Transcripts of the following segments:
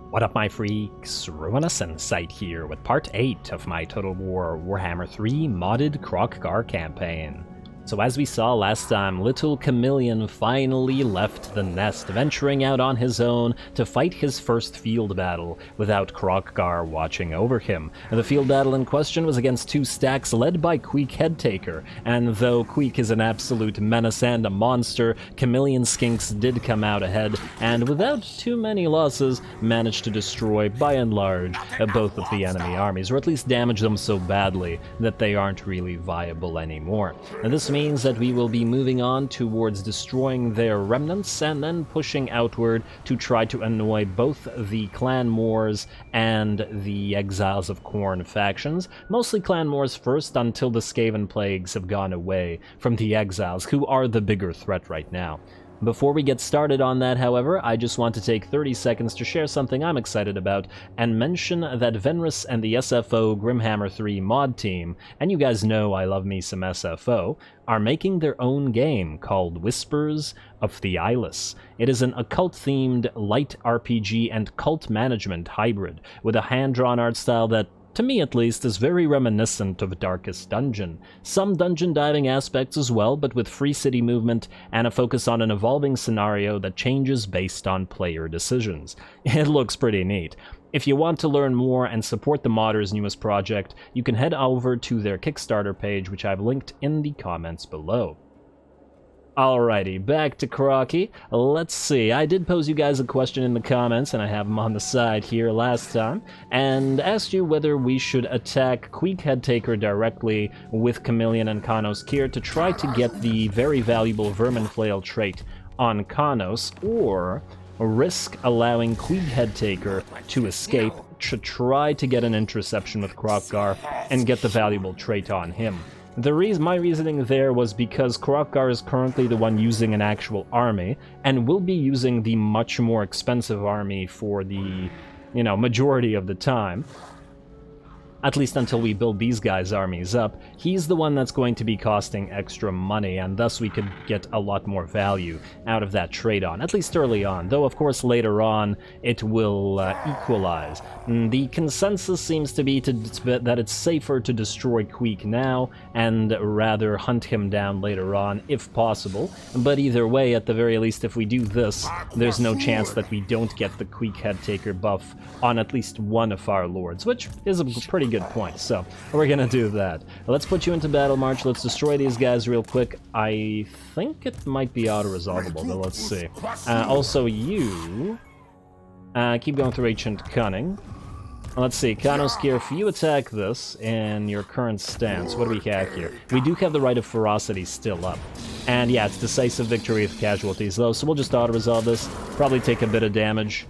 What up, my freaks? RuinusInsight here with part 8 of my Total Warhammer 3 modded Kroq-Gar campaign. So as we saw last time, little Chameleon finally left the nest, venturing out on his own to fight his first field battle without Kroq-Gar watching over him. The field battle in question was against two stacks led by Queek Headtaker, and though Queek is an absolute menace and a monster, Chameleon Skinks did come out ahead, and without too many losses, managed to destroy, by and large, both of the enemy armies, or at least damage them so badly that they aren't really viable anymore. And this means that we will be moving on towards destroying their remnants and then pushing outward to try to annoy both the Clan Moors and the Exiles of Khorne factions. Mostly Clan Moors first until the Skaven plagues have gone away from the Exiles, who are the bigger threat right now. Before we get started on that, however, I just want to take 30 seconds to share something I'm excited about and mention that Venris and the SFO Grimhammer III mod team, and you guys know I love me some SFO, are making their own game called Whispers of the Eyeless. It is an occult-themed light RPG and cult management hybrid with a hand-drawn art style that, to me at least, is very reminiscent of Darkest Dungeon. Some dungeon diving aspects as well, but with free city movement and a focus on an evolving scenario that changes based on player decisions. It looks pretty neat. If you want to learn more and support the modders' newest project, you can head over to their Kickstarter page, which I've linked in the comments below. Alrighty, back to Kroqy. Let's see, I did pose you guys a question in the comments, and I have them on the side here last time, and asked you whether we should attack Queek Headtaker directly with Chameleon and Kanos Kyr to try to get the very valuable Vermin Flail trait on Kanos, or risk allowing Queek Headtaker to escape to try to get an interception with Kroq-Gar and get the valuable trait on him. My reasoning there was because Kroq-Gar is currently the one using an actual army, and will be using the much more expensive army for the, majority of the time. At least until we build these guys' armies up. He's the one that's going to be costing extra money, and thus we could get a lot more value out of that trade-on, at least early on, though of course later on it will equalize. The consensus seems to be that it's safer to destroy Queek now, and rather hunt him down later on, if possible. But either way, at the very least, if we do this, there's no chance that we don't get the Queek Headtaker buff on at least one of our lords, which is a pretty good point, so we're gonna do that. Let's put you into battle march, let's destroy these guys real quick. I think it might be auto-resolvable, but let's see. Also, you keep going through Ancient Cunning. Let's see, Kanos Kyr, if you attack this in your current stance, what do we have here? We do have the Right of Ferocity still up. And yeah, it's decisive victory with casualties though, so we'll just auto-resolve this, probably take a bit of damage.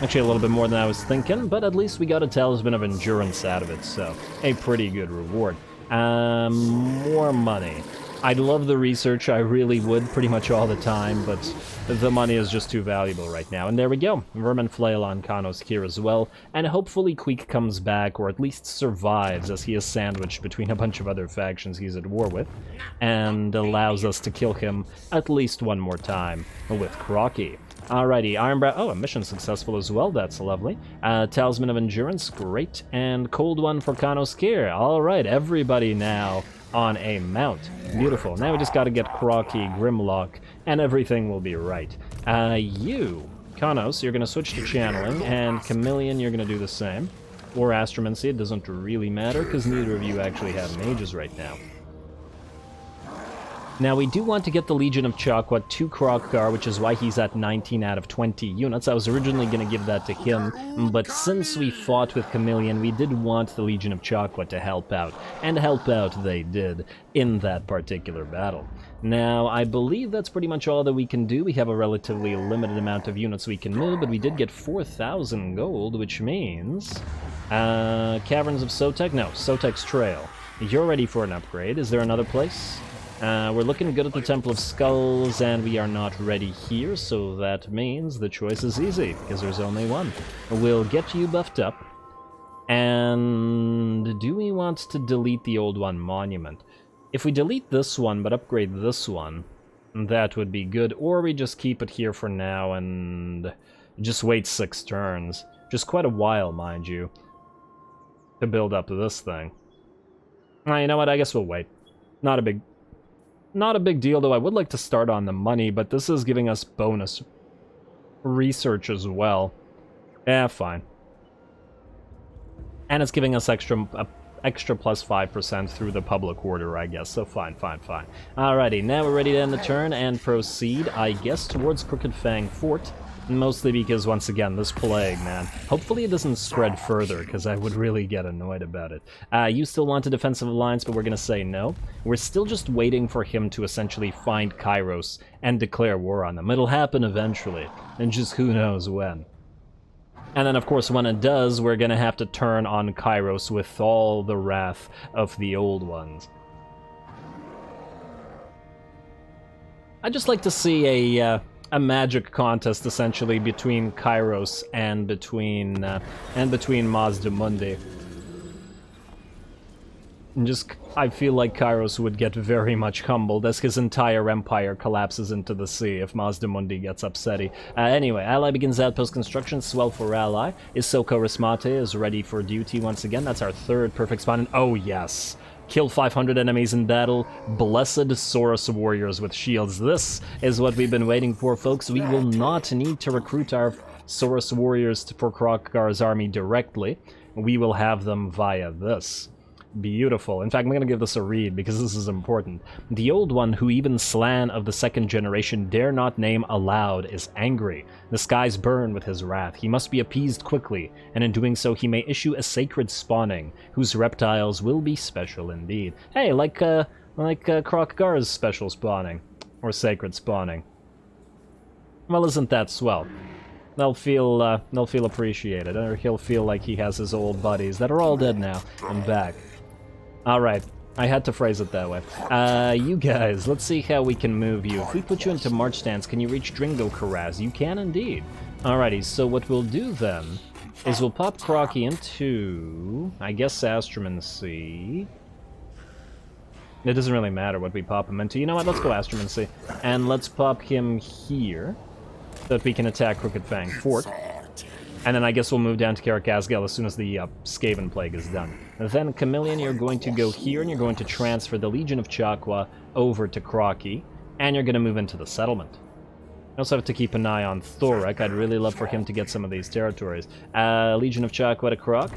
Actually, a little bit more than I was thinking, but at least we got a Talisman of Endurance out of it, so a pretty good reward. More money. I'd love the research, I really would, pretty much all the time, but the money is just too valuable right now. And there we go, Vermin Flail on Kanos Kyr as well, and hopefully Queek comes back, or at least survives, as he is sandwiched between a bunch of other factions he's at war with, and allows us to kill him at least one more time with Kroqy. Alrighty, Ironbrow. Oh, a mission successful as well. That's lovely. Talisman of Endurance, great. And Cold One for Kanos Kyr. Alright, everybody now on a mount. Beautiful. Now we just gotta get Kroqy, Grimlock, and everything will be right. You, Kanos, you're gonna switch to Channeling, and Chameleon, you're gonna do the same. Or Astromancy, it doesn't really matter, because neither of you actually have mages right now. Now, we do want to get the Legion of Chaqua to Kroq-Gar, which is why he's at 19 out of 20 units. I was originally going to give that to him, but since we fought with Chameleon, we did want the Legion of Chaqua to help out, and help out they did in that particular battle. Now, I believe that's pretty much all that we can do. We have a relatively limited amount of units we can move, but we did get 4,000 gold, which means... Caverns of Sotek? No, Sotek's Trail. You're ready for an upgrade. Is there another place? We're looking good at the Temple of Skulls, and we are not ready here, so that means the choice is easy, because there's only one. We'll get you buffed up, and do we want to delete the old one, Monument? If we delete this one, but upgrade this one, that would be good, or we just keep it here for now, and Just wait 6 turns. Just quite a while, mind you, to build up to this thing. You know what? I guess we'll wait. Not a big deal, though. I would like to start on the money, but this is giving us bonus research as well. Yeah, fine. And it's giving us extra plus 5% through the public order, I guess. So fine. Alrighty, now we're ready to end the turn and proceed, I guess, towards Crooked Fang Fort. Mostly because, once again, this plague, man. Hopefully it doesn't spread further, because I would really get annoyed about it. You still want a defensive alliance, but we're gonna say no. We're still just waiting for him to essentially find Kairos and declare war on them. It'll happen eventually, and just who knows when. And then, of course, when it does, we're gonna have to turn on Kairos with all the wrath of the old ones. I'd just like to see a magic contest, essentially, between Kairos and between Mazda Mundi. And just, I feel like Kairos would get very much humbled as his entire empire collapses into the sea if Mazda Mundi gets upsetty. Anyway, Ally begins outpost construction, swell for Ally. Isoko Rismate is ready for duty once again. That's our 3rd perfect spawn. And oh yes! Kill 500 enemies in battle. Blessed Saurus warriors with shields. This is what we've been waiting for, folks. We will not need to recruit our Saurus warriors for Kroq-Gar's army directly. We will have them via this. Beautiful. In fact, I'm going to give this a read because this is important. The old one, who even Slan of the 2nd generation dare not name aloud, is angry. The skies burn with his wrath. He must be appeased quickly, and in doing so he may issue a sacred spawning, whose reptiles will be special indeed. Hey, like Kroq-Gar's special spawning, or sacred spawning. Well, isn't that swell? They'll feel appreciated, or he'll feel like he has his old buddies that are all dead now and back. Alright, I had to phrase it that way. You guys, let's see how we can move you. If we put you into March stance, can you reach Dringo-Karaz? You can indeed. Alrighty, so what we'll do then is we'll pop Crocky into, I guess, Astromancy. It doesn't really matter what we pop him into. You know what, let's go Astromancy. And let's pop him here, so that we can attack Crooked Fang Fort. And then I guess we'll move down to Karakazgal as soon as the Skaven Plague is done. Then, Chameleon, you're going to go here, and you're going to transfer the Legion of Chakwa over to Crocky, and you're going to move into the settlement. I also have to keep an eye on Thorek. I'd really love for him to get some of these territories. Legion of Chakwa to Kroq.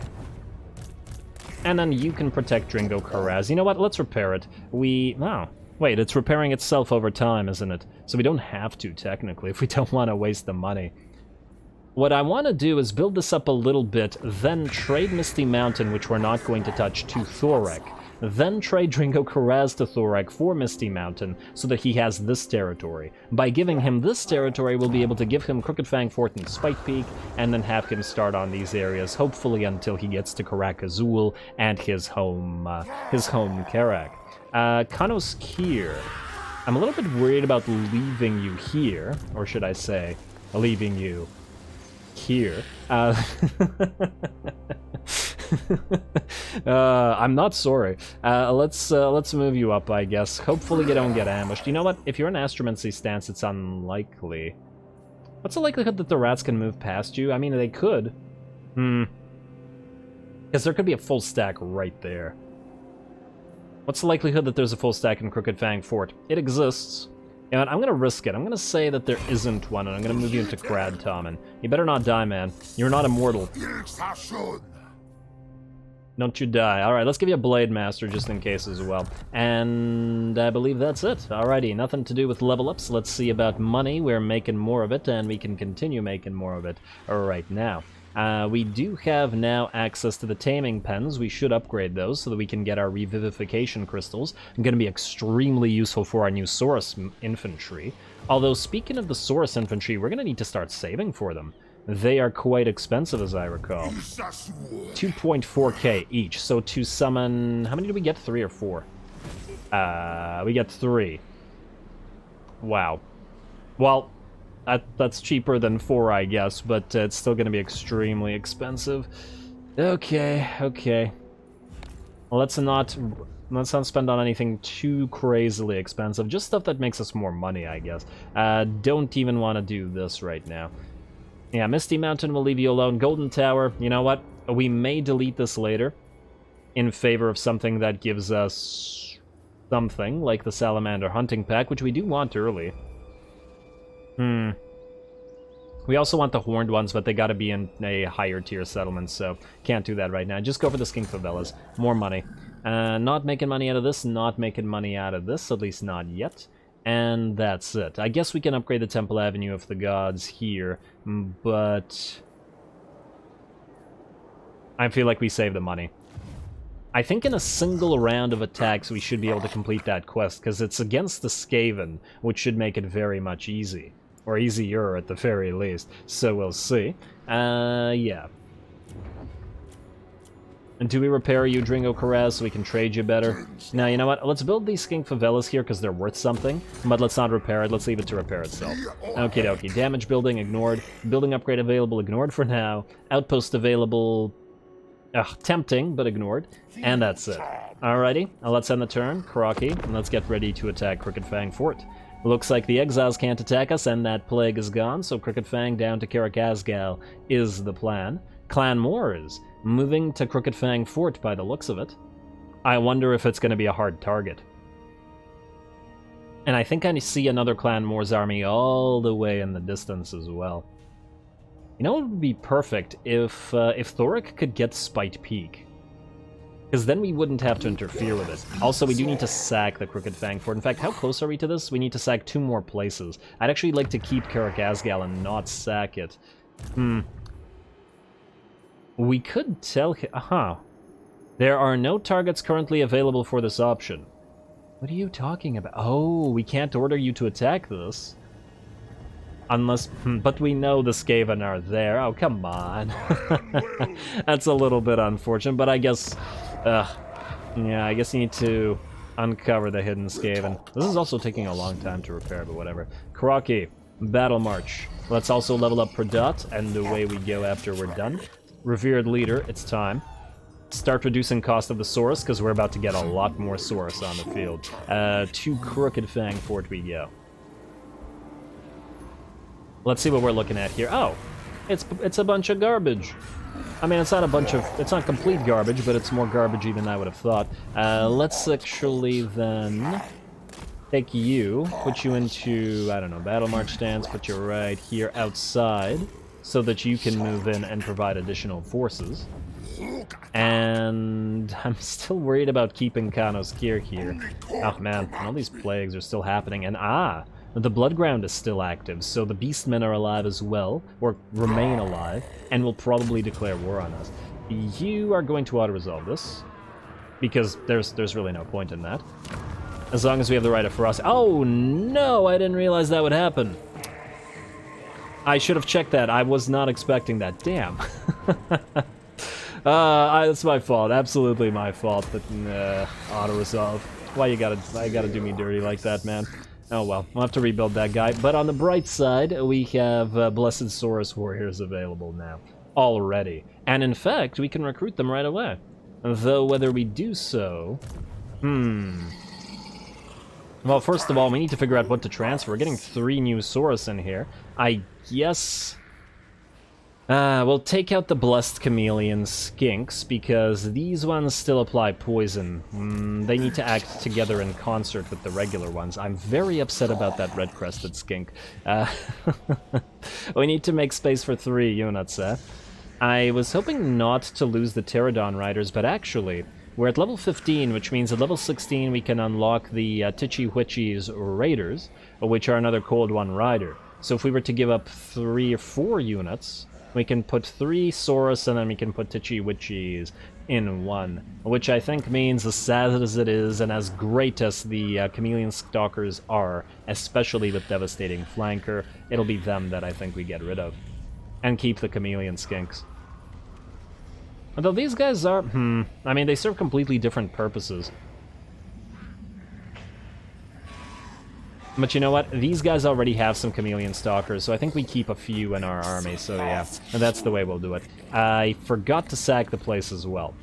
And then you can protect Dringo-Karaz. You know what? Let's repair it. Oh, wait, it's repairing itself over time, isn't it? So we don't have to, technically, if we don't want to waste the money. What I want to do is build this up a little bit, then trade Misty Mountain, which we're not going to touch, to Thorek. Then trade Dringo-Karaz to Thorek for Misty Mountain, so that he has this territory. By giving him this territory, we'll be able to give him Crooked Fang Fort and Spike Peak, and then have him start on these areas, hopefully until he gets to Karak Azul and his home Karak. Kanos Kier. I'm a little bit worried about leaving you here, or should I say, leaving you here. I'm not sorry. Let's move you up, I guess. Hopefully you don't get ambushed. You know what? If you're in Astromancy stance, it's unlikely. What's the likelihood that the rats can move past you? I mean, they could. Because there could be a full stack right there. What's the likelihood that there's a full stack in Crooked Fang Fort? It exists. You know what, I'm gonna risk it. I'm gonna say that there isn't one, and I'm gonna move you into Krad, Tommen. You better not die, man. You're not immortal. Don't you die. Alright, let's give you a Blade Master just in case as well. And I believe that's it. Alrighty, nothing to do with level ups. Let's see about money. We're making more of it, and we can continue making more of it right now. We do have now access to the Taming Pens. We should upgrade those so that we can get our Revivification Crystals. Going to be extremely useful for our new Saurus Infantry. Although, speaking of the Saurus Infantry, we're going to need to start saving for them. They are quite expensive, as I recall. 2.4k each. So to summon... How many do we get? 3 or 4? We get 3. Wow. Well... That's cheaper than 4, I guess, but it's still going to be extremely expensive. Okay. Well, let's not spend on anything too crazily expensive. Just stuff that makes us more money, I guess. Don't even want to do this right now. Yeah, Misty Mountain will leave you alone. Golden Tower, you know what? We may delete this later in favor of something that gives us something, like the Salamander Hunting Pack, which we do want early. We also want the Horned ones, but they gotta be in a higher tier settlement, so can't do that right now. Just go for the Skink Favelas. More money. Not making money out of this, not making money out of this, at least not yet. And that's it. I guess we can upgrade the Temple Avenue of the Gods here, but I feel like we save the money. I think in a single round of attacks we should be able to complete that quest, because it's against the Skaven, which should make it very much easy. Or easier at the very least, so we'll see. Yeah. And do we repair you, Dringo Karaz, so we can trade you better? Now, you know what? Let's build these Skink Favelas here, because they're worth something. But let's not repair it. Let's leave it to repair itself. Okie dokie. Damage building, ignored. Building upgrade available, ignored for now. Outpost available... tempting, but ignored. And that's it. Alrighty. Let's end the turn. Kroq, and let's get ready to attack Crooked Fang Fort. Looks like the exiles can't attack us, and that plague is gone, so Crooked Fang down to Karak-Azgal is the plan. Clan Moors moving to Crooked Fang Fort by the looks of it. I wonder if it's going to be a hard target. And I think I see another Clan Moors army all the way in the distance as well. You know what would be perfect? If Thoric could get Spite Peak. Because then we wouldn't have to interfere with it. Also, we do need to sack the Crooked Fang Fort. In fact, how close are we to this? We need to sack 2 more places. I'd actually like to keep Karak-Azgal and not sack it. We could tell him... There are no targets currently available for this option. What are you talking about? Oh, we can't order you to attack this. Unless... but we know the Skaven are there. Oh, come on. That's a little bit unfortunate, but I guess... yeah, I guess you need to uncover the hidden Skaven. This is also taking a long time to repair, but whatever. Kroq, Battle March. Let's also level up Pradot, and away we go after we're done. Revered Leader, it's time. Start reducing cost of the Saurus, because we're about to get a lot more Saurus on the field. To Crooked Fang Fort we go. Let's see what we're looking at here. Oh, it's a bunch of garbage. I mean, it's not complete garbage, but it's more garbagey than I would have thought. Let's actually then take you, put you into, I don't know, Battle March stance, put you right here outside, so that you can move in and provide additional forces. And I'm still worried about keeping Kano's Gear here. Oh man, all these plagues are still happening, and the Bloodground is still active, so the Beastmen are alive as well, or remain alive, and will probably declare war on us. You are going to auto-resolve this, because there's really no point in that. As long as we have the right of ferocity. Oh no, I didn't realize that would happen. I should have checked that. I was not expecting that. Damn. It's my fault. Absolutely my fault. But auto-resolve. Why you gotta do me dirty like that, man? Oh well, we'll have to rebuild that guy. But on the bright side, we have Blessed Saurus Warriors available now. Already. And in fact, we can recruit them right away. Though whether we do so... Well, first of all, we need to figure out what to transfer. We're getting 3 new Saurus in here. I guess... we'll take out the Blessed Chameleon Skinks, because these ones still apply poison. They need to act together in concert with the regular ones. I'm very upset about that red-crested skink. We need to make space for 3 units, I was hoping not to lose the Pterodon Riders, but actually, we're at level 15, which means at level 16 we can unlock the Titchy Witchy's Raiders, which are another Cold One Rider. So if we were to give up 3 or 4 units... we can put 3 Saurus, and then we can put Titchy Witchies in 1. Which I think means, as sad as it is, and as great as the Chameleon Stalkers are, especially with Devastating Flanker, it'll be them that I think we get rid of. And keep the Chameleon Skinks. Although these guys are... I mean, they serve completely different purposes. But you know what? These guys already have some Chameleon Stalkers, so I think we keep a few in our army, so yeah. And that's the way we'll do it. I forgot to sack the place as well.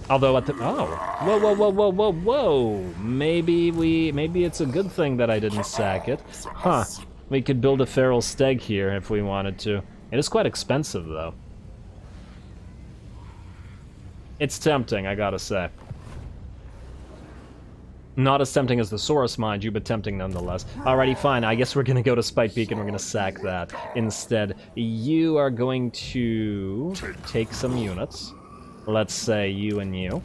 Although at the... Oh! Whoa, whoa, whoa, whoa, whoa, whoa! Maybe it's a good thing that I didn't sack it. Huh. We could build a feral stag here if we wanted to. It is quite expensive, though. It's tempting, I gotta say. Not as tempting as the Saurus, mind you, but tempting nonetheless. Alrighty, fine. I guess we're gonna go to Spite Peak and we're gonna sack that. Instead, you are going to take some units. Let's say you and you.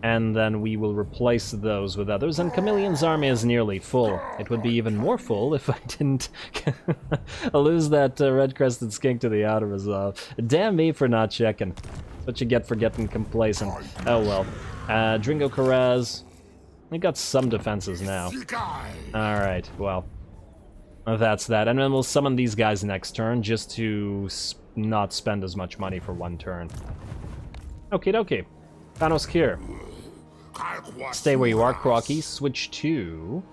And then we will replace those with others. And Chameleon's army is nearly full. It would be even more full if I didn't lose that red-crested skink to the Outer Resolve. Damn me for not checking. That's what you get for getting complacent. Oh well. Dringo Karaz. We got some defenses now. Alright, well. That's that. And then we'll summon these guys next turn just to not spend as much money for one turn. Okie dokie. Thanos here. Stay where you are, Kroq-Gar. Switch to...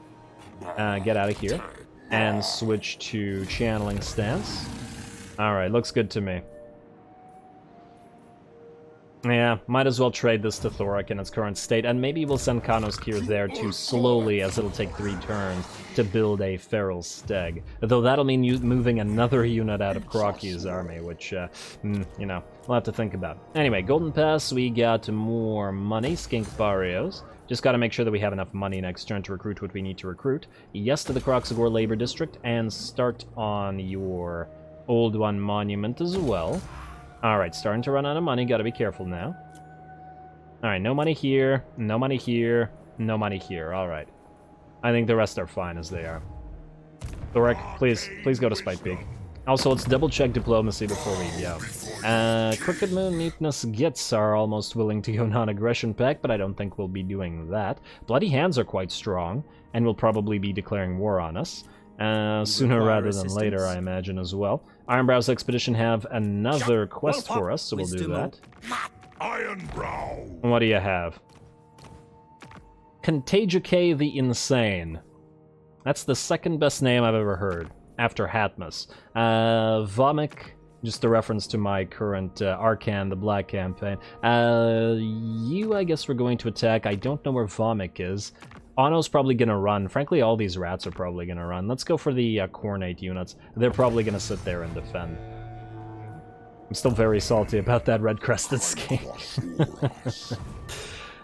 get out of here. And switch to channeling stance. Alright, looks good to me. Yeah, might as well trade this to Thorak in its current state, and maybe we'll send Kanos Kier there too slowly, as it'll take 3 turns to build a feral stag. Though that'll mean moving another unit out of Kroq-Gar's army, which, you know, we'll have to think about. Anyway, Golden Pass, we got more money, Skink Barrios. Just gotta make sure that we have enough money next turn to recruit what we need to recruit. Yes to the Kroq-Gar Labor District, and start on your Old One Monument as well. Alright, starting to run out of money, gotta be careful now. Alright, no money here, no money here, no money here, alright. I think the rest are fine as they are. Thorak, please go to Spite Peak. Also, let's double check diplomacy before we go. Crooked Moon, Neatness, Gits are almost willing to go non-aggression pact, but I don't think we'll be doing that. Bloody Hands are quite strong, and will probably be declaring war on us. Sooner rather than later, I imagine, as well. Ironbrow's Expedition have another quest for us, so we'll do that. What do you have? Contagiake the Insane. That's the second best name I've ever heard, after Hatmus. Vomik, just a reference to my current Arcan, the Black campaign. You, I guess we're going to attack. I don't know where Vomik is. Ano's probably gonna run. Frankly, all these rats are probably gonna run. Let's go for the Cornate units. They're probably gonna sit there and defend. I'm still very salty about that red-crested skink.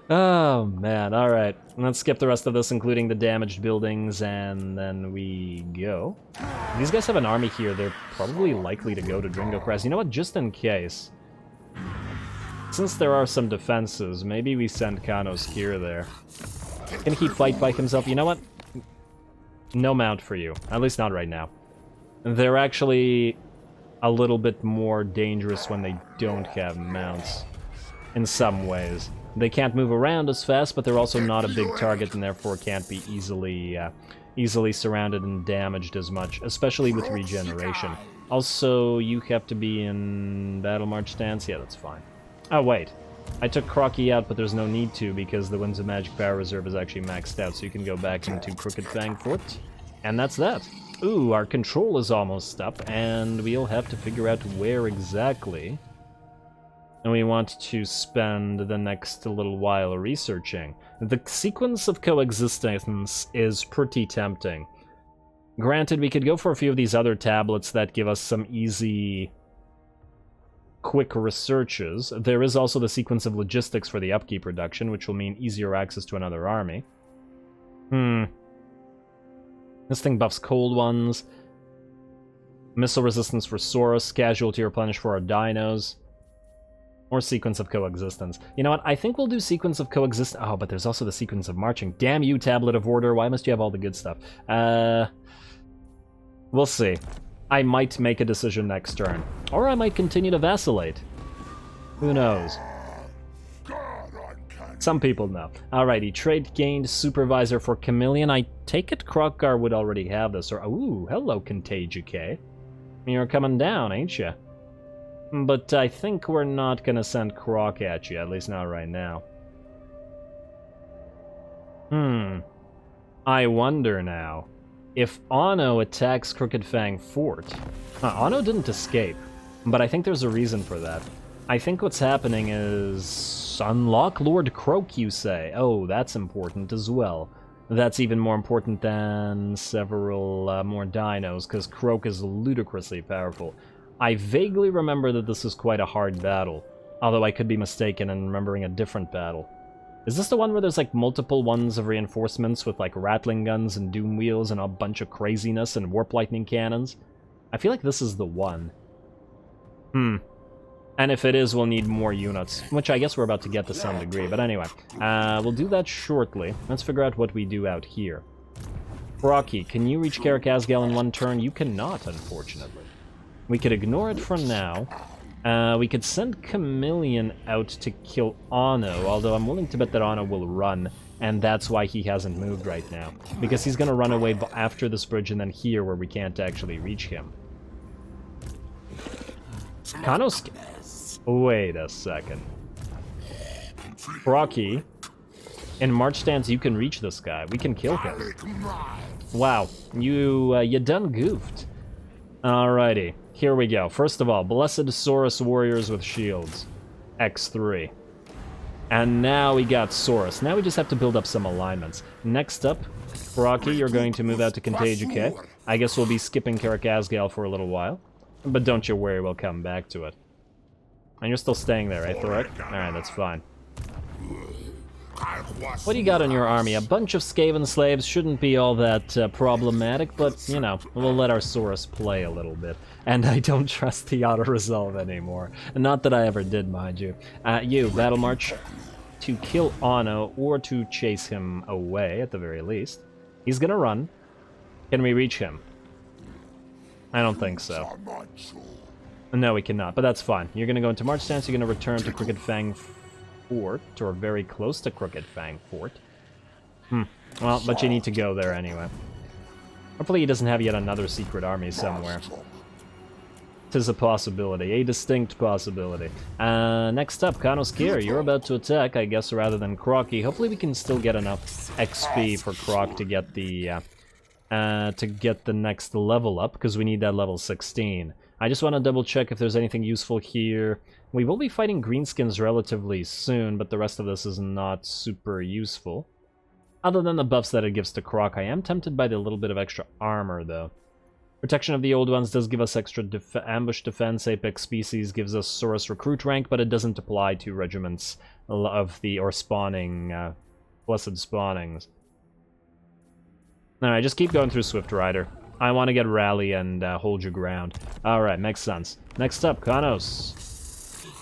Oh, man. Alright. Let's skip the rest of this, including the damaged buildings, and then we go. These guys have an army here. They're probably likely to go to Dringo Crest. You know what? Just in case. Since there are some defenses, maybe we send Kanos here there. Can he fight by himself? You know what? No mount for you. At least not right now. They're actually a little bit more dangerous when they don't have mounts. In some ways. They can't move around as fast, but they're also not a big target and therefore can't be easily surrounded and damaged as much, especially with regeneration. Also, you have to be in Battle March stance? Yeah, that's fine. Oh, wait. I took Kroq-Gar out, but there's no need to because the Winds of Magic Power Reserve is actually maxed out, so you can go back into Crooked Fang Fort. And that's that. Ooh, our control is almost up, and we'll have to figure out where exactly we want to spend the next little while researching. The sequence of coexistence is pretty tempting. Granted, we could go for a few of these other tablets that give us some easy, quick researches. There is also the sequence of logistics for the upkeep reduction, which will mean easier access to another army. This thing buffs cold ones. Missile resistance for Saurus, casualty replenish for our dinos. Or sequence of coexistence. You know what? I think we'll do sequence of coexistence. Oh, but there's also the sequence of marching. Damn you, Tablet of Order. Why must you have all the good stuff? We'll see. I might make a decision next turn. Or I might continue to vacillate. Who knows? Some people know. Alrighty, trade gained supervisor for Chameleon. I take it Kroq-Gar would already have this. Or ooh, hello, Contagiake. You're coming down, ain't you? But I think we're not gonna send Kroq at you, at least not right now. I wonder now. If Ano attacks Crooked Fang Fort... Ano didn't escape, but I think there's a reason for that. I think what's happening is... Unlock Lord Kroq, you say? Oh, that's important as well. That's even more important than several more dinos, because Kroq is ludicrously powerful. I vaguely remember that this is quite a hard battle, although I could be mistaken in remembering a different battle. Is this the one where there's like multiple ones of reinforcements with like rattling guns and doom wheels and a bunch of craziness and warp lightning cannons? I feel like this is the one. And if it is, we'll need more units, which I guess we're about to get to some degree. But anyway, we'll do that shortly. Let's figure out what we do out here. Rocky, can you reach Karak-Azgal in one turn? You cannot, unfortunately. We could ignore it for now. We could send Chameleon out to kill Anno, although I'm willing to bet that Anno will run, and that's why he hasn't moved right now. Because he's going to run away after this bridge and then here where we can't actually reach him. Kanos... Wait a second. Rocky, in March stance you can reach this guy. We can kill him. Wow, you done goofed. Alrighty. Here we go. First of all, Blessed Saurus Warriors with Shields. X3. And now we got Saurus. Now we just have to build up some alignments. Next up, Rocky, you're going to move out to Contagion. I guess we'll be skipping Karak-Azgal for a little while. But don't you worry, we'll come back to it. And you're still staying there, right, Thorek? Alright, that's fine. What do you got on your army? A bunch of Skaven slaves shouldn't be all that problematic, but, you know, we'll let our Saurus play a little bit. And I don't trust the auto-resolve anymore. Not that I ever did, mind you. You, Battle March, to kill Anno, or to chase him away, at the very least. He's gonna run. Can we reach him? I don't think so. No, we cannot, but that's fine. You're gonna go into March stance, you're gonna return to Crooked Fang Fort, or very close to Crooked Fang Fort. Well, but you need to go there anyway. Hopefully he doesn't have yet another secret army somewhere. Tis a possibility, a distinct possibility. Next up, Kanos-Kir, you're about to attack, I guess, rather than Crocky. Hopefully we can still get enough XP for Kroq to get the next level up, because we need that level 16. I just want to double check if there's anything useful here. We will be fighting greenskins relatively soon, but the rest of this is not super useful. Other than the buffs that it gives to Kroq, I am tempted by the little bit of extra armor, though. Protection of the Old Ones does give us extra ambush defense. Apex Species gives us Saurus recruit rank, but it doesn't apply to regiments of the, or spawning, blessed spawnings. Alright, just keep going through Swift Rider. I want to get Rally and hold your ground. Alright, makes sense. Next up, Kanos.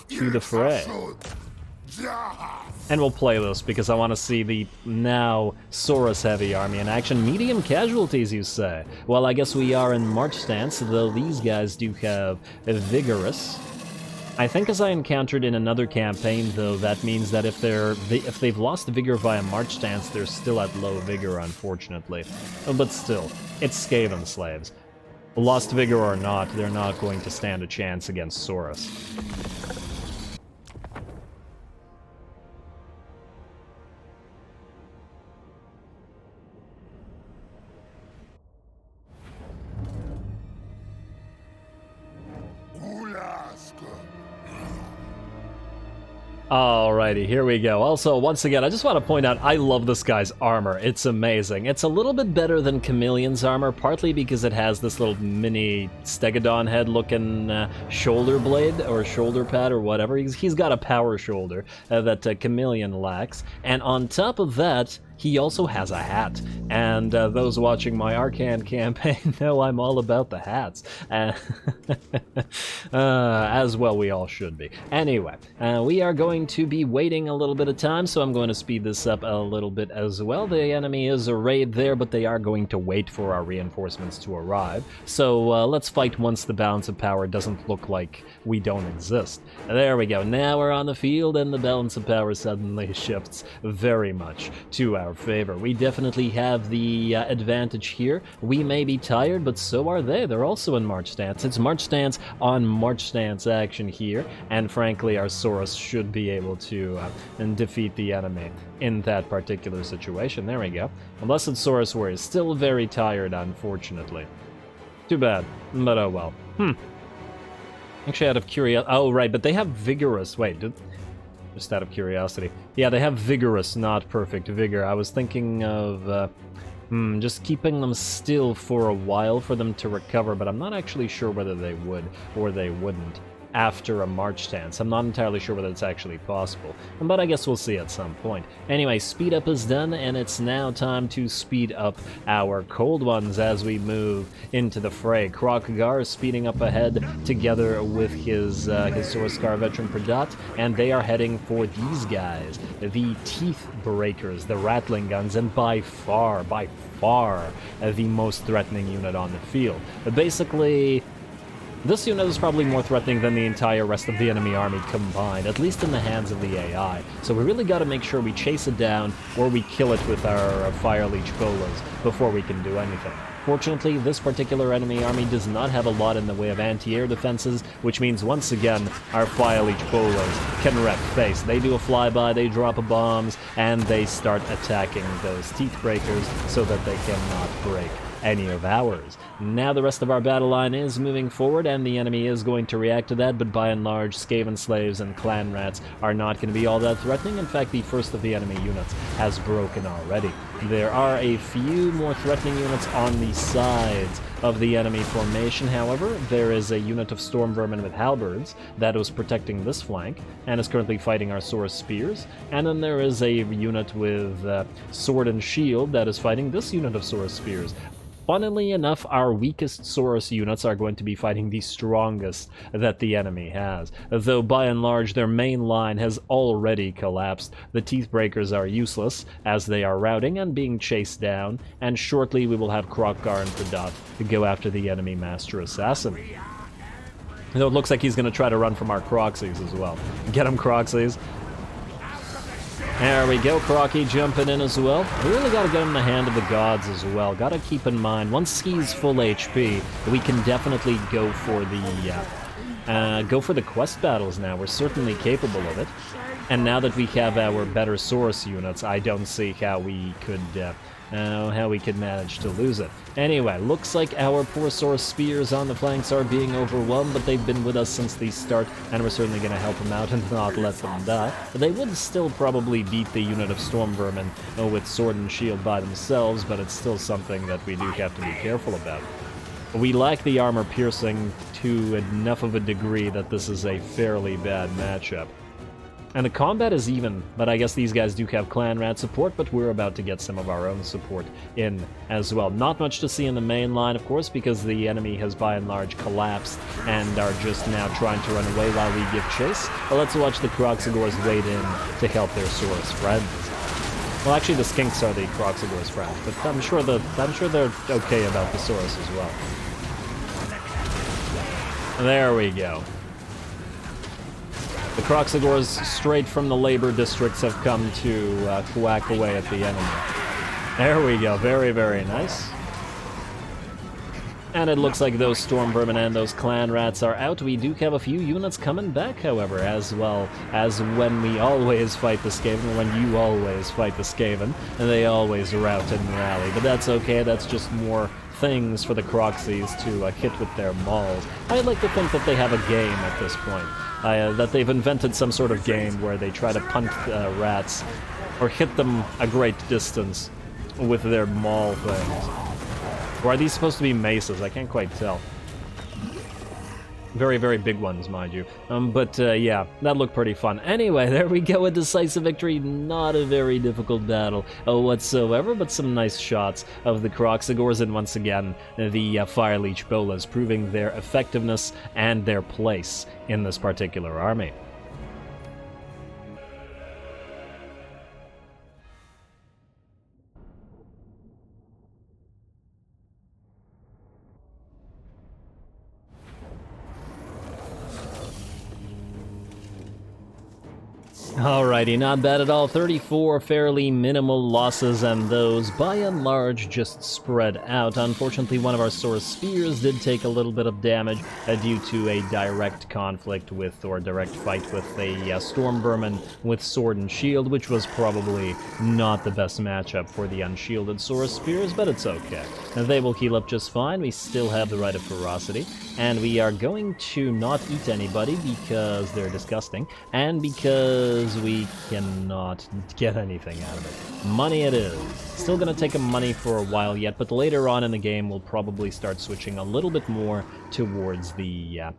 To the fray. And we'll play this because I want to see the now Saurus-heavy army in action. Medium casualties, you say? Well, I guess we are in March stance, though these guys do have a Vigorous. I think as I encountered in another campaign, though, that means that if they've lost Vigor via March stance, they're still at low Vigor, unfortunately. But still, it's Skaven slaves. Lost Vigor or not, they're not going to stand a chance against Saurus. Alrighty, here we go. Also, once again, I just want to point out, I love this guy's armor. It's amazing. It's a little bit better than Chameleon's armor, partly because it has this little mini Stegodon head-looking shoulder blade, or shoulder pad, or whatever. He's got a power shoulder that Chameleon lacks. And on top of that, he also has a hat, and those watching my Arcan campaign know I'm all about the hats. As well we all should be. Anyway, we are going to be waiting a little bit of time, so I'm going to speed this up a little bit as well. The enemy is arrayed there, but they are going to wait for our reinforcements to arrive. So let's fight once the balance of power doesn't look like we don't exist. There we go. Now we're on the field, and the balance of power suddenly shifts very much to our favor. We definitely have the advantage here. We may be tired, but so are they. They're also in March stance. It's March stance on March stance action here, and frankly, our Saurus should be able to defeat the enemy in that particular situation. There we go. The Blessed Saurus Warrior is still very tired, unfortunately. Too bad, but oh well. Actually, out of curiosity... Oh, right, but they have Vigorous. Wait, Just out of curiosity. Yeah, they have vigorous, not perfect vigor. I was thinking of just keeping them still for a while for them to recover, but I'm not actually sure whether they would or they wouldn't after a march stance. I'm not entirely sure whether it's actually possible, but I guess we'll see at some point. Anyway, speed up is done, and it's now time to speed up our cold ones as we move into the fray. Kroq-Gar is speeding up ahead together with his Scar veteran Pradat, and they are heading for these guys, the Teeth Breakers, the Rattling Guns, and by far, the most threatening unit on the field. Basically, this unit is probably more threatening than the entire rest of the enemy army combined, at least in the hands of the AI. So we really gotta make sure we chase it down, or we kill it with our Fire Leech bolas before we can do anything. Fortunately, this particular enemy army does not have a lot in the way of anti-air defenses, which means once again, our Fire Leech bolas can wreck face. They do a flyby, they drop bombs, and they start attacking those Teeth Breakers so that they cannot break any of ours. Now the rest of our battle line is moving forward, and the enemy is going to react to that, but by and large, Skaven Slaves and Clan Rats are not going to be all that threatening. In fact, the first of the enemy units has broken already. There are a few more threatening units on the sides of the enemy formation, however. There is a unit of Storm Vermin with halberds that was protecting this flank, and is currently fighting our Saurus Spears, and then there is a unit with Sword and Shield that is fighting this unit of Saurus Spears. Funnily enough, our weakest Saurus units are going to be fighting the strongest that the enemy has, though by and large their main line has already collapsed. The Teeth Breakers are useless, as they are routing and being chased down, and shortly we will have Kroq-Gar and Pradat to go after the enemy Master Assassin. Though it looks like he's going to try to run from our Croxies as well. Get him, Croxies. There we go, Crocky jumping in as well. We really gotta get him in the hand of the gods as well. Gotta keep in mind, once he's full HP, we can definitely go for the quest battles now. We're certainly capable of it. And now that we have our better Saurus units, I don't see how we could manage to lose it. Anyway, looks like our poor Saurus Spears on the flanks are being overwhelmed, but they've been with us since the start, and we're certainly going to help them out and not let them die. But they would still probably beat the unit of Storm Vermin with Sword and Shield by themselves, but it's still something that we do have to be careful about. We lack the armor piercing to enough of a degree that this is a fairly bad matchup. And the combat is even, but I guess these guys do have Clan Rat support, but we're about to get some of our own support in as well. Not much to see in the main line, of course, because the enemy has by and large collapsed and are just now trying to run away while we give chase. But let's watch the Kroq-Gars wade in to help their Saurus friends. Well, actually the Skinks are the Kroq-Gars friends, but I'm sure they're okay about the Saurus as well. There we go. The Kroq-Gars straight from the labor districts have come to whack away at the enemy. There we go, very, very nice. And it looks like those Storm Vermin and those Clan Rats are out. We do have a few units coming back, however, as well as when we always fight the Skaven, when you always fight the Skaven, and they always rout and rally. But that's okay, that's just more things for the Croxies to hit with their mauls. I'd like to think that they have a game at this point. That they've invented some sort of game where they try to punt rats or hit them a great distance with their maul things. Or are these supposed to be maces? I can't quite tell. Very, very big ones, mind you. Yeah, that looked pretty fun. Anyway, there we go, a decisive victory. Not a very difficult battle whatsoever, but some nice shots of the Kroq-Gars, and once again, the Fire Leech bolas proving their effectiveness and their place in this particular army. Alrighty, not bad at all. 34 fairly minimal losses, and those by and large just spread out. Unfortunately, one of our Saurus Spears did take a little bit of damage due to a direct conflict with, or direct fight with a Storm Vermin with Sword and Shield, which was probably not the best matchup for the unshielded Saurus Spears, but it's okay. And they will heal up just fine. We still have the Rite of Ferocity, and we are going to not eat anybody because they're disgusting, and because otherwise we cannot get anything out of it. Money it is. Still gonna take money for a while yet, but later on in the game we'll probably start switching a little bit more towards the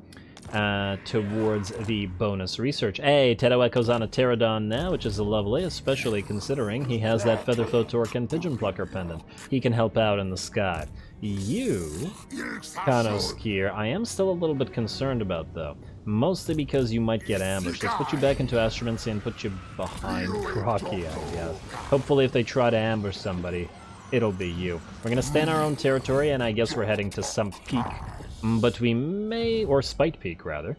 bonus research. Hey, Tedo Echo's on a Pterodon now, which is lovely, especially considering he has that Featherfoot Torque and Pigeon Plucker pendant. He can help out in the sky. You, Kroq-Gar, I am still a little bit concerned about, though. Mostly because you might get ambushed. Let's put you back into Astromancy and put you behind Kroq-Gar, I guess. Hopefully if they try to ambush somebody, it'll be you. We're gonna stay in our own territory, and I guess we're heading to Sump Peak. But we may, or Spite Peak rather,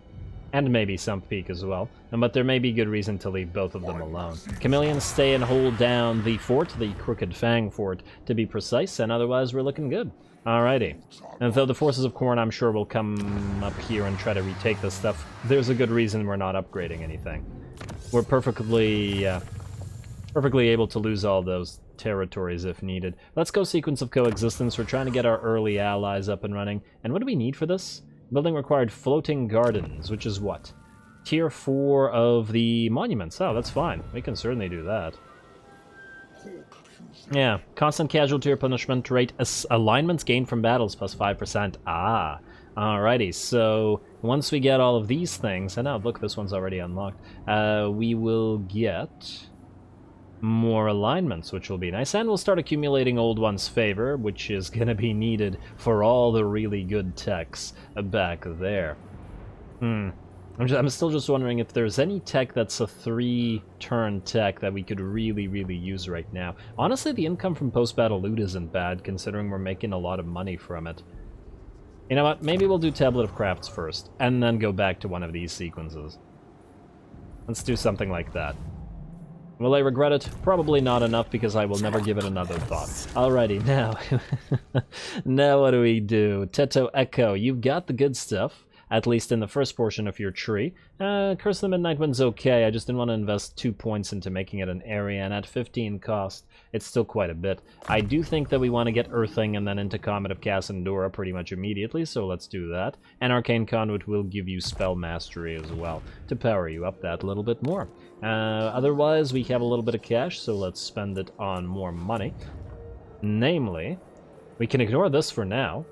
and maybe Sump Peak as well, but there may be good reason to leave both of them alone. Chameleons stay and hold down the fort, the Crooked Fang Fort, to be precise, and otherwise we're looking good. Alrighty. And though the forces of Khorne, I'm sure, will come up here and try to retake this stuff, there's a good reason we're not upgrading anything. We're perfectly able to lose all those territories if needed. Let's go Sequence of Coexistence. We're trying to get our early allies up and running. And what do we need for this? Building required Floating Gardens, which is what? Tier 4 of the monuments. Oh, that's fine. We can certainly do that. Yeah, constant casualty or punishment rate, alignments gained from battles plus 5%. Ah, alrighty, so once we get all of these things, and now look, this one's already unlocked, we will get more alignments, which will be nice, and we'll start accumulating Old One's favor, which is going to be needed for all the really good techs back there. I'm still just wondering if there's any tech that's a 3-turn tech that we could really use right now. Honestly, the income from post-battle loot isn't bad, considering we're making a lot of money from it. You know what? Maybe we'll do Tablet of Crafts first, and then go back to one of these sequences. Let's do something like that. Will I regret it? Probably not enough, because I will never give it another thought. Alrighty, now... now what do we do? Teto Echo, you've got the good stuff. At least in the first portion of your tree. Curse of the Midnight Wind's okay, I just didn't want to invest 2 points into making it an area, and at 15 cost, it's still quite a bit. I do think that we want to get Earthing and then into Comet of Cassandora pretty much immediately, so let's do that. And Arcane Conduit will give you Spell Mastery as well, to power you up that little bit more. Otherwise, we have a little bit of cash, so let's spend it on more money. Namely, we can ignore this for now.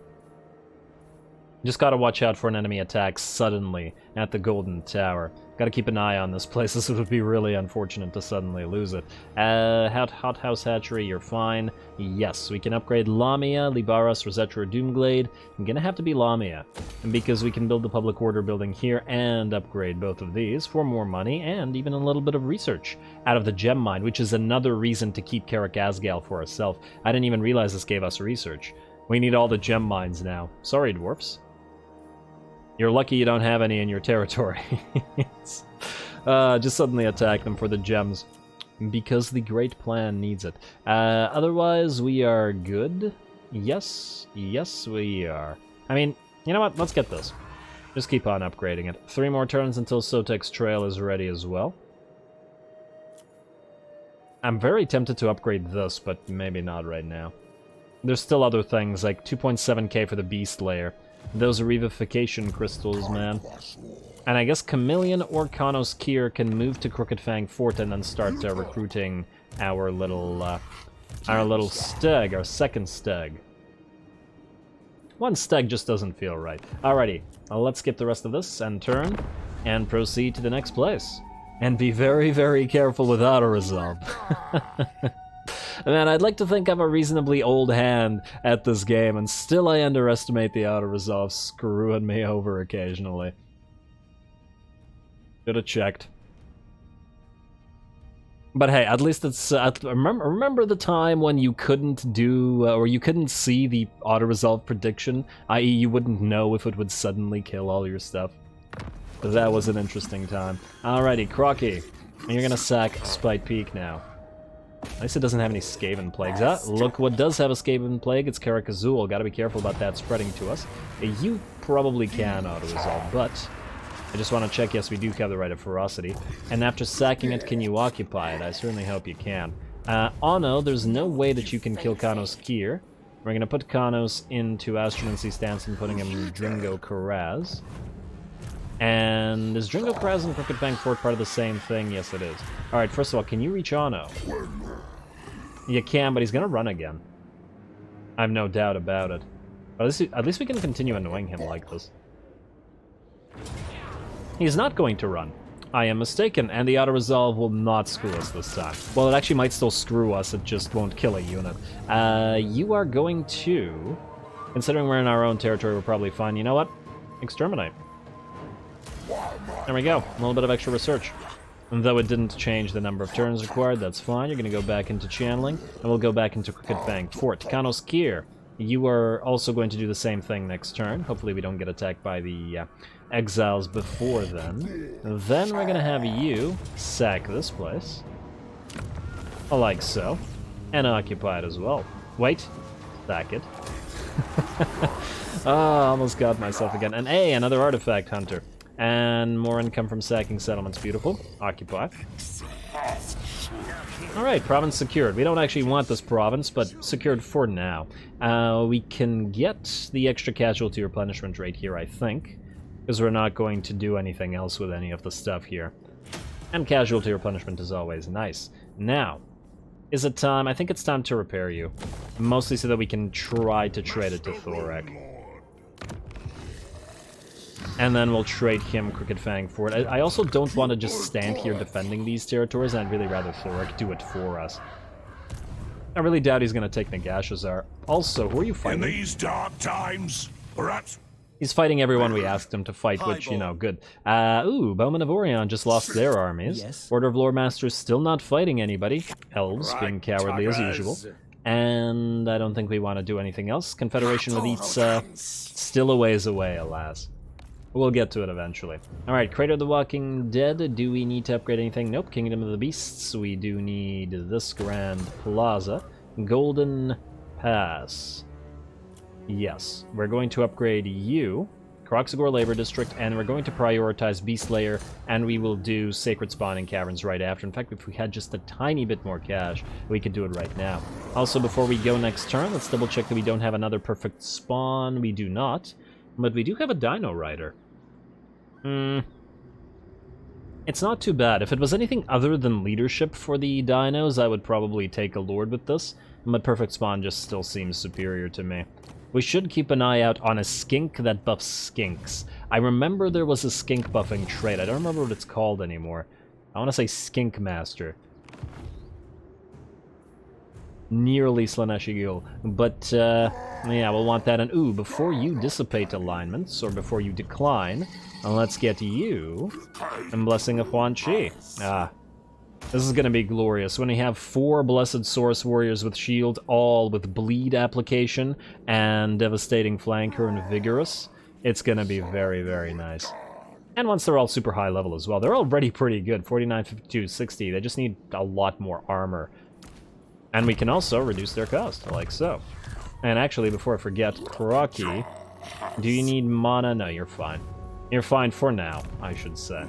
Just gotta watch out for an enemy attack suddenly at the Golden Tower. Gotta keep an eye on this place. This would be really unfortunate to suddenly lose it. Hothouse Hatchery, you're fine. Yes, we can upgrade Lamia, Libaras, Rosetra, Doomglade. I'm gonna have to be Lamia, because we can build the Public Order building here and upgrade both of these for more money and even a little bit of research out of the Gem Mine, which is another reason to keep Karak Asgal for ourselves. I didn't even realize this gave us research. We need all the Gem Mines now. Sorry, dwarfs. You're lucky you don't have any in your territory. Just suddenly attack them for the gems, because the great plan needs it. Otherwise, we are good. Yes, we are. I mean, you know what? Let's get this. Just keep on upgrading it. 3 more turns until Sotek's Trail is ready as well. I'm very tempted to upgrade this, but maybe not right now. There's still other things, like 2.7k for the Beast Layer. Those revivification crystals, man. And I guess Chameleon or Kroq-Gar can move to Crooked Fang Fort and then start recruiting our little stag, our second stag. One stag just doesn't feel right. Alrighty, let's skip the rest of this and turn and proceed to the next place. And be very careful with auto-resolve. Man, I'd like to think I'm a reasonably old hand at this game, and still I underestimate the auto-resolve screwing me over occasionally. Should have checked. But hey, at least it's... remember the time when you couldn't do... or you couldn't see the auto-resolve prediction? I.e. you wouldn't know if it would suddenly kill all your stuff? That was an interesting time. Alrighty, Kroq-Gar. You're gonna sack Spite Peak now. At least it doesn't have any Skaven Plagues. Ah, look what does have a Skaven Plague. It's Karak Azul. Gotta be careful about that spreading to us. You probably can auto-resolve, but I just want to check. Yes, we do have the right of Ferocity. And after sacking it, can you occupy it? I certainly hope you can. Ono, there's no way that you can kill Kroq-Gar. We're gonna put Kroq into Astromancy stance and putting him in Dringo Karaz. And is Dringo Kraz and Crooked Fang Fort part of the same thing? Yes, it is. Alright, first of all, can you reach Ono? You can, but he's gonna run again. I have no doubt about it. But at least we can continue annoying him like this. He's not going to run. I am mistaken, and the auto-resolve will not screw us this time. Well, it actually might still screw us, it just won't kill a unit. You are going to... Considering we're in our own territory, we're probably fine. You know what? Exterminate. There we go. A little bit of extra research. And though it didn't change the number of turns required, that's fine. You're going to go back into channeling, and we'll go back into Crooked Fang Fort. Kanos Kier, you are also going to do the same thing next turn. Hopefully we don't get attacked by the exiles before then. Then we're going to have you sack this place. Like so. And occupy it as well. Wait. Sack it. Almost got myself again. And hey, another artifact hunter. And more income from sacking settlements. Beautiful. Occupy. Alright, province secured. We don't actually want this province, but secured for now. We can get the extra casualty replenishment rate here, I think. Because we're not going to do anything else with any of the stuff here. And casualty replenishment is always nice. Now, is it time? I think it's time to repair you. Mostly so that we can try to trade it to Thorek. And then we'll trade him Crooked Fang Fort. I also don't want to just stand here defending these territories, and I'd really rather Thorek do it for us. I really doubt he's going to take Nagashazar. Also, who are you fighting? In these dark times, perhaps... He's fighting everyone we asked him to fight, which, you know, good. Ooh, Bowmen of Orion just lost their armies. Yes. Order of Lore Masters still not fighting anybody. Elves being cowardly as usual. And I don't think we want to do anything else. Confederation with Eats, still a ways away, alas. We'll get to it eventually. Alright, Crater of the Walking Dead. Do we need to upgrade anything? Nope. Kingdom of the Beasts. We do need this Grand Plaza. Golden Pass. Yes. We're going to upgrade you, Kroq-Gar Labor District, and we're going to prioritize Beast Layer, and we will do Sacred Spawning Caverns right after. In fact, if we had just a tiny bit more cash, we could do it right now. Also, before we go next turn, let's double check that we don't have another perfect spawn. We do not. But we do have a Dino Rider. It's not too bad. If it was anything other than leadership for the dinos, I would probably take a Lord with this. But Perfect Spawn just still seems superior to me. We should keep an eye out on a skink that buffs skinks. I remember there was a skink buffing trait. I don't remember what it's called anymore. I want to say Skink Master. Nearly Slaneshigil. But, yeah, we'll want that. And, ooh, before you dissipate alignments, or before you decline, let's get you and Blessing of Huan Chi. This is going to be glorious. When we have 4 Blessed Source Warriors with shield, all with bleed application, and Devastating Flanker and Vigorous, it's going to be very, very nice. And once they're all super high level as well, they're already pretty good. 49, 52, 60. They just need a lot more armor. And we can also reduce their cost, like so. And actually, before I forget, Kroki, do you need mana? No, you're fine. You're fine for now, I should say.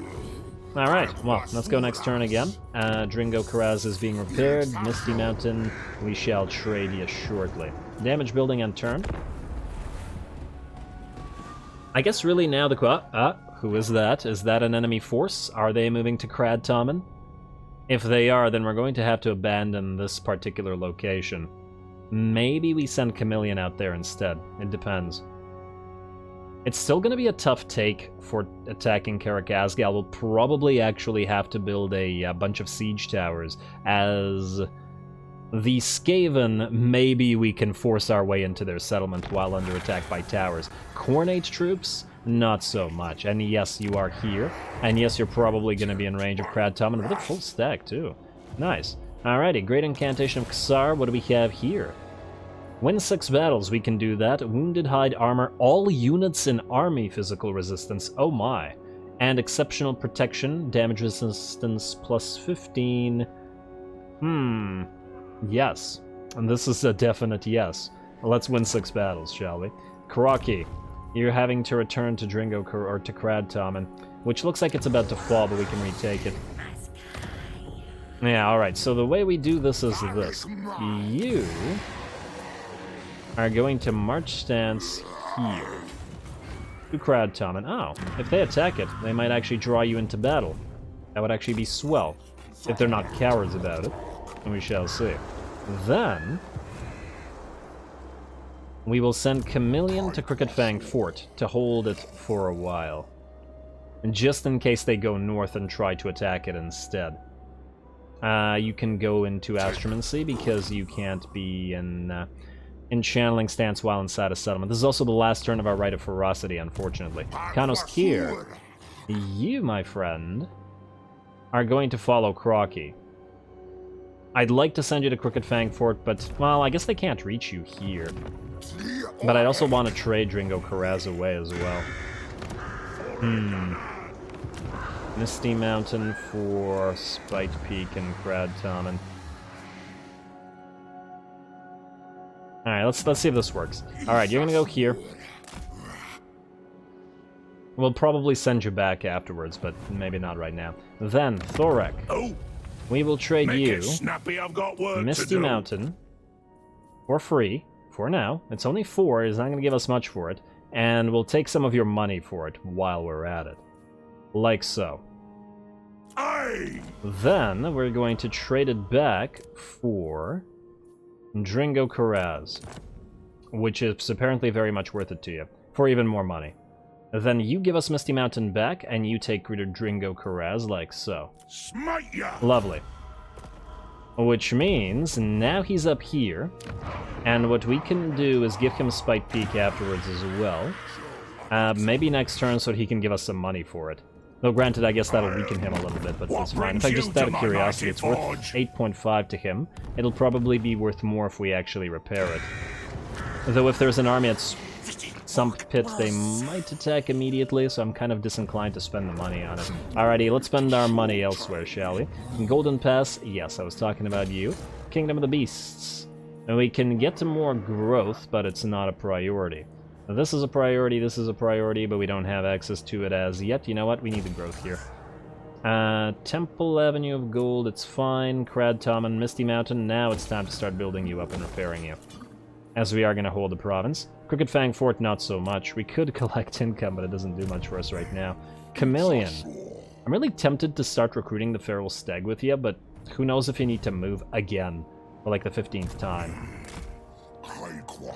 Alright, well, let's go next turn again. Dringo Kraz is being repaired. Misty Mountain, we shall trade you shortly. Damage building and turn. I guess really now the who is that? Is that an enemy force? Are they moving to Krad Tommen? If they are, then we're going to have to abandon this particular location. Maybe we send Chameleon out there instead. It depends. It's still going to be a tough take for attacking Karak-Azgal. We'll probably actually have to build a bunch of siege towers. As the Skaven, maybe we can force our way into their settlement while under attack by towers. Khornate troops? Not so much. And yes, you are here. And yes, you're probably going to be in range of Krad Tommen with a full stack, too. Nice. Alrighty, Great Incantation of Ksar. What do we have here? Win 6 battles, we can do that. Wounded Hide Armor, all units in army physical resistance, oh my. And Exceptional Protection, damage resistance plus 15. Yes. And this is a definite yes. Let's win 6 battles, shall we? Kroki, you're having to return to Dringo or to Krad Tommen, which looks like it's about to fall, but we can retake it. Yeah, alright, so the way we do this is this. You are going to march stance here. to Crowdtown. Oh, if they attack it, they might actually draw you into battle. That would actually be swell, if they're not cowards about it. And we shall see. Then we will send Chameleon to Crooked Fang Fort to hold it for a while. And just in case they go north and try to attack it instead. You can go into Astromancy because you can't be in channeling stance while inside a settlement. This is also the last turn of our Rite of Ferocity, unfortunately. Kanos Kier, you, my friend, are going to follow Kroq-Gar. I'd like to send you to Crooked Fang Fort, but, well, I guess they can't reach you here. But I'd also want to trade Dringo Karaz away as well. Misty Mountain for Spite Peak and Crowdtown. Alright, let's see if this works. Alright, you're gonna go here. We'll probably send you back afterwards, but maybe not right now. Then, Thorek. Oh, we will trade make you it snappy, I've got work Misty to do. Mountain for free, for now. It's only 4, it's not gonna give us much for it. And we'll take some of your money for it while we're at it. Like so. Aye. Then, we're going to trade it back for Dringo Karaz, which is apparently very much worth it to you, for even more money. Then you give us Misty Mountain back, and you take Dringo Karaz, like so. Smite ya! Lovely. Which means, now he's up here, and what we can do is give him Spite Peak afterwards as well. Maybe next turn so he can give us some money for it. Though granted, I guess that'll weaken him a little bit, but that's fine. In fact, just out of curiosity, it's worth 8.5 to him. It'll probably be worth more if we actually repair it. Though if there's an army at Sump Pit, they might attack immediately, so I'm kind of disinclined to spend the money on it. Alrighty, let's spend our money elsewhere, shall we? Golden Pass, yes, I was talking about you. Kingdom of the Beasts. And we can get to more growth, but it's not a priority. This is a priority, but we don't have access to it as yet. You know what? We need the growth here. Temple Avenue of Gold, it's fine. Crowdtown and Misty Mountain, now it's time to start building you up and repairing you. As we are going to hold the province. Crooked Fang Fort, not so much. We could collect income, but it doesn't do much for us right now. Chameleon. I'm really tempted to start recruiting the Feral Stag with you, but who knows if you need to move again for like the 15th time.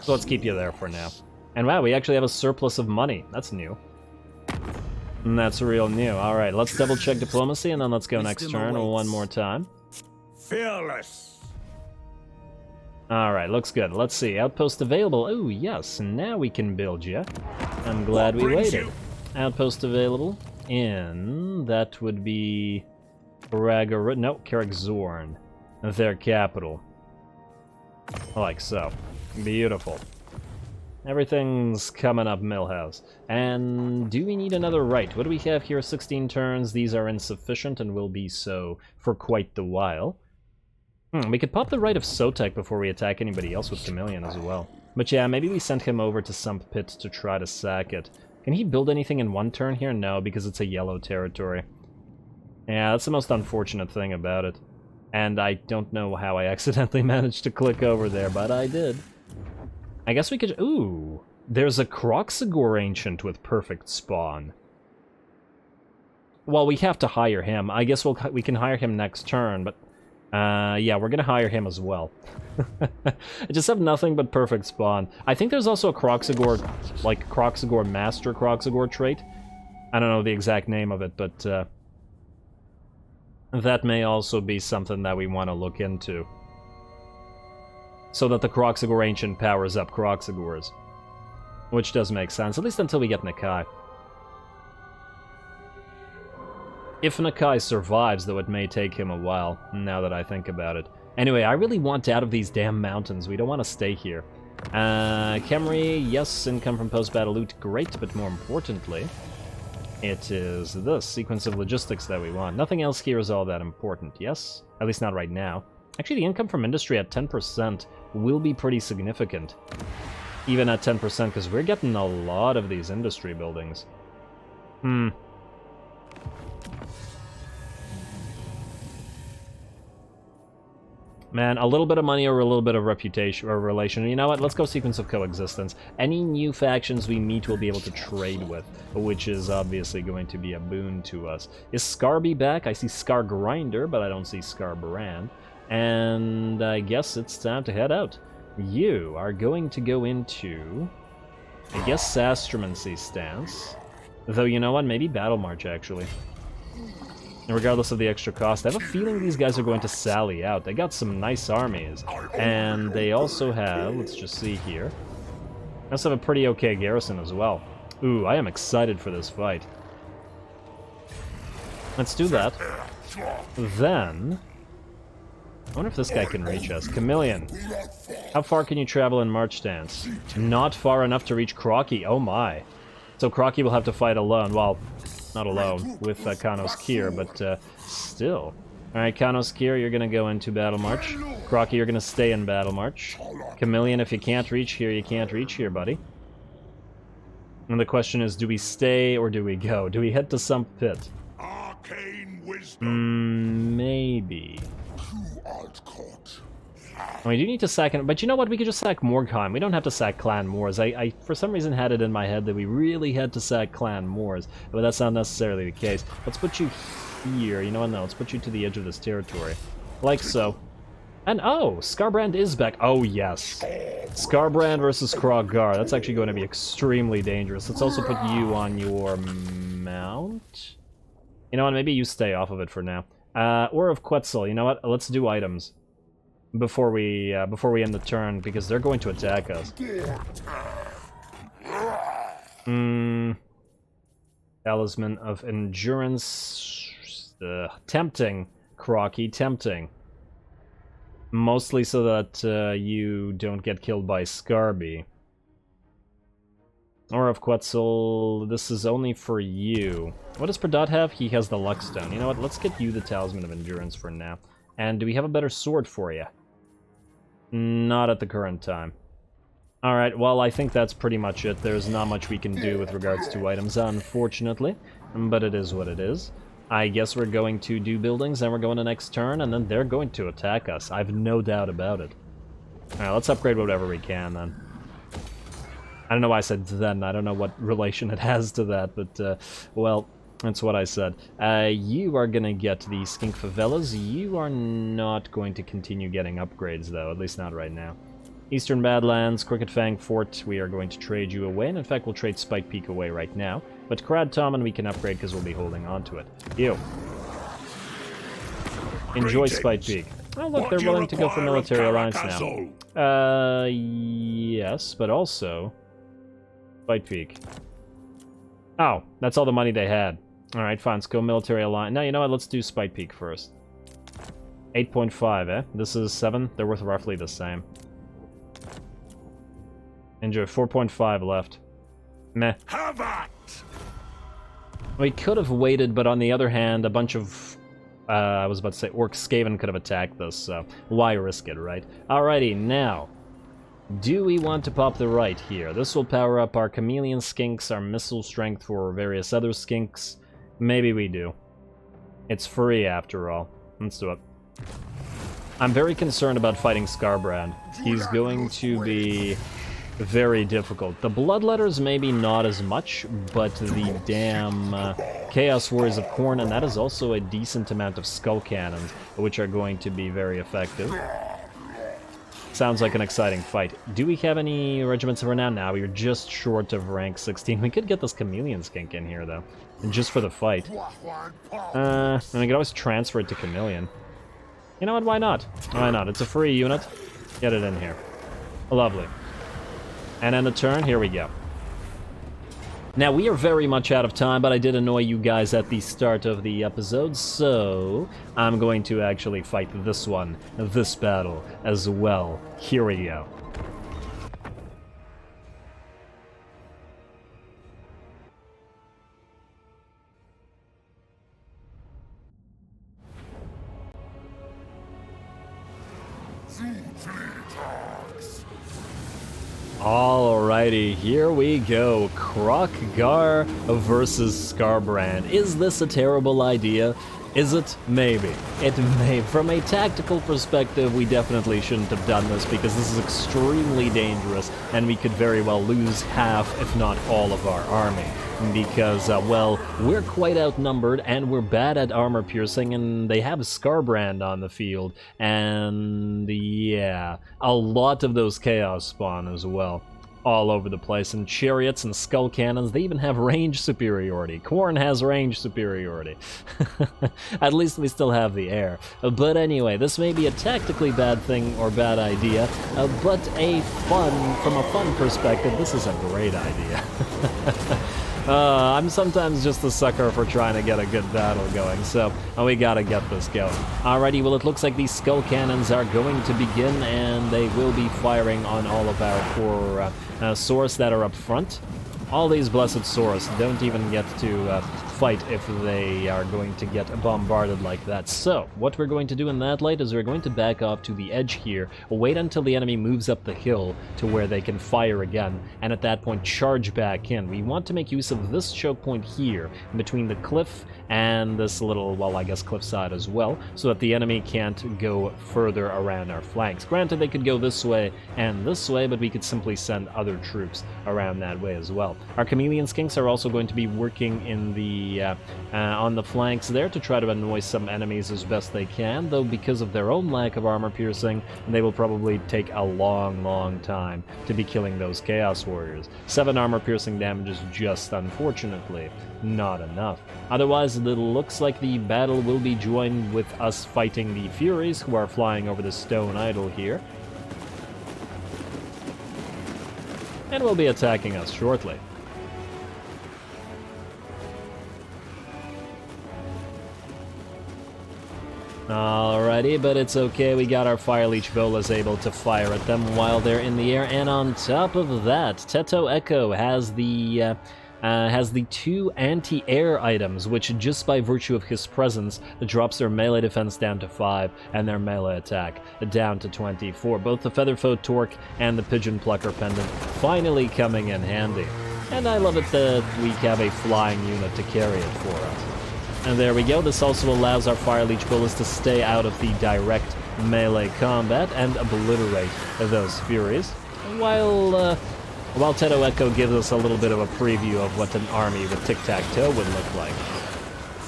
So let's keep you there for now. And wow, we actually have a surplus of money. That's new. And that's real new. Alright, let's double check diplomacy and then let's go next turn one more time. Fearless. Alright, looks good. Let's see. Outpost available. Oh, yes. Now we can build you. I'm glad we waited. Outpost available in... That would be... Ragarut. No, Carrickzorn. Their capital. Like so. Beautiful. Everything's coming up, Millhouse. And do we need another right? What do we have here? 16 turns. These are insufficient and will be so for quite the while. We could pop the right of Sotek before we attack anybody else with Chameleon as well. But yeah, maybe we send him over to Sump Pit to try to sack it. Can he build anything in one turn here? No, because it's a yellow territory. Yeah, that's the most unfortunate thing about it. And I don't know how I accidentally managed to click over there, but I did. I guess we could... Ooh! There's a Kroq-Gar Ancient with perfect spawn. Well, we have to hire him. I guess we can hire him next turn, but... yeah, we're gonna hire him as well. I just have nothing but perfect spawn. I think there's also a Kroq-Gar, like, Kroq-Gar Master Kroq-Gar trait. I don't know the exact name of it, but, that may also be something that we want to look into. So that the Kroq-Gar Ancient powers up Kroq-Gars. Which does make sense, at least until we get Nakai. If Nakai survives, though it may take him a while, now that I think about it. Anyway, I really want out of these damn mountains. We don't want to stay here. Khemri, yes, income from post-battle loot, great, but more importantly, it is this sequence of logistics that we want. Nothing else here is all that important, yes? At least not right now. Actually, the income from industry at 10% will be pretty significant. Even at 10%, because we're getting a lot of these industry buildings. Man, a little bit of money or a little bit of reputation or relation. You know what? Let's go Sequence of Coexistence. Any new factions we meet we'll be able to trade with, which is obviously going to be a boon to us. Is Scarby back? I see SKARBRAND, but I don't see SKARBRAND. And I guess it's time to head out. You are going to go into, I guess, Sastromancy stance. Though, you know what? Maybe Battle March, actually. Regardless of the extra cost, I have a feeling these guys are going to sally out. They got some nice armies. And they also have, let's just see here, they also have a pretty okay garrison as well. Ooh, I am excited for this fight. Let's do that. Then, I wonder if this guy can reach us. Chameleon, how far can you travel in March stance? Not far enough to reach Kroq-Gar. Oh my. So Kroq-Gar will have to fight alone. Well, not alone, with Kanos-Kir, but still. Alright, Kanos-Kir, you're gonna go into Battle March. Kroq-Gar, you're gonna stay in Battle March. Chameleon, if you can't reach here, you can't reach here, buddy. And the question is, do we stay or do we go? Do we head to some pit? Arcane wisdom. Maybe. We do need to sack it, but you know what? We could just sack Morgheim. We don't have to sack Clan Moors. I for some reason had it in my head that we really had to sack Clan Moors, but that's not necessarily the case. Let's put you here. You know what? No, let's put you to the edge of this territory. Like so. And oh, SKARBRAND is back. Oh yes. SKARBRAND versus Kroq-Gar. That's actually going to be extremely dangerous. Let's also put you on your mount. You know what? Maybe you stay off of it for now. Or of Quetzal. You know what? Let's do items before we end the turn, because they're going to attack us. Talisman of Endurance. Tempting, Kroq-Gar, tempting. Mostly so that you don't get killed by Scarby. Or of Quetzal, this is only for you. What does Perdot have? He has the Luckstone. You know what? Let's get you the Talisman of Endurance for now. And do we have a better sword for you? Not at the current time. Alright, well, I think that's pretty much it. There's not much we can do with regards to items, unfortunately. But it is what it is. I guess we're going to do buildings, and we're going to next turn, and then they're going to attack us. I've no doubt about it. Alright, let's upgrade whatever we can, then. I don't know why I said then. I don't know what relation it has to that, but, well, that's what I said. You are gonna get the Skink Favelas. You are not going to continue getting upgrades, though, at least not right now. Eastern Badlands, Crooked Fang Fort, we are going to trade you away, and in fact, we'll trade Spike Peak away right now. But Krad Tommen we can upgrade because we'll be holding on to it. You. Enjoy Spike Peak. Oh, look, they're willing to go for military alliance now. Yes, but also Spike Peak. Oh, that's all the money they had. Alright, fine, let's go military alliance. Now, you know what, let's do Spike Peak first. 8.5, eh? This is 7. They're worth roughly the same. Enjoy, 4.5 left. Meh. Have at! We could have waited, but on the other hand, a bunch of, I was about to say, Orc Skaven could have attacked this, so why risk it, right? Alrighty, now, do we want to pop the right here? This will power up our Chameleon Skinks, our Missile Strength for various other Skinks. Maybe we do. It's free, after all. Let's do it. I'm very concerned about fighting SKARBRAND. He's going to be very difficult. The Bloodletters maybe not as much, but the damn Chaos Warriors of Khorne, and that is also a decent amount of Skull Cannons, which are going to be very effective. Sounds like an exciting fight. Do we have any regiments for now? Now we're just short of rank 16. We could get this Chameleon Skink in here, though, just for the fight. And we could always transfer it to Chameleon. You know what? Why not? Why not? It's a free unit. Get it in here. Lovely. And end the turn, here we go. Now, we are very much out of time, but I did annoy you guys at the start of the episode, so I'm going to actually fight this one, this battle, as well. Here we go. Alrighty, here we go. Kroq-Gar versus SKARBRAND. Is this a terrible idea? Is it? Maybe. It may. From a tactical perspective, we definitely shouldn't have done this because this is extremely dangerous and we could very well lose half, if not all of our army. Because, well, we're quite outnumbered and we're bad at armor piercing and they have SKARBRAND on the field. And, yeah, a lot of those chaos spawn as well. All over the place, and chariots and skull cannons, they even have range superiority. Khorne has range superiority. At least we still have the air. But anyway, this may be a tactically bad thing or bad idea, but from a fun perspective, this is a great idea. I'm sometimes just a sucker for trying to get a good battle going, so we gotta get this going. Alrighty, well it looks like these skull cannons are going to begin, and they will be firing on all of our core Saurus that are up front. All these blessed Saurus don't even get to fight if they are going to get bombarded like that. So, what we're going to do in that light is we're going to back off to the edge here, wait until the enemy moves up the hill to where they can fire again, and at that point charge back in. We want to make use of this choke point here, between the cliff and this little, well, I guess cliffside as well, so that the enemy can't go further around our flanks. Granted, they could go this way and this way, but we could simply send other troops around that way as well. Our chameleon skinks are also going to be working in the on the flanks there to try to annoy some enemies as best they can, though because of their own lack of armor piercing, they will probably take a long time to be killing those chaos warriors. 7 armor piercing damage is just, unfortunately, not enough. Otherwise, it looks like the battle will be joined with us fighting the Furies, who are flying over the stone idol here, and will be attacking us shortly. Alrighty, but it's okay, we got our Fire Leech Bolas able to fire at them while they're in the air, and on top of that, Teto Echo has the 2 anti-air items, which just by virtue of his presence drops their melee defense down to 5 and their melee attack down to 24. Both the Featherfoe Torque and the Pigeon Plucker Pendant finally coming in handy. And I love it that we have a flying unit to carry it for us. And there we go, this also allows our Fire Leech Bolas to stay out of the direct melee combat and obliterate those Furies, while Teto Echo gives us a little bit of a preview of what an army with Tic-Tac-Toe would look like.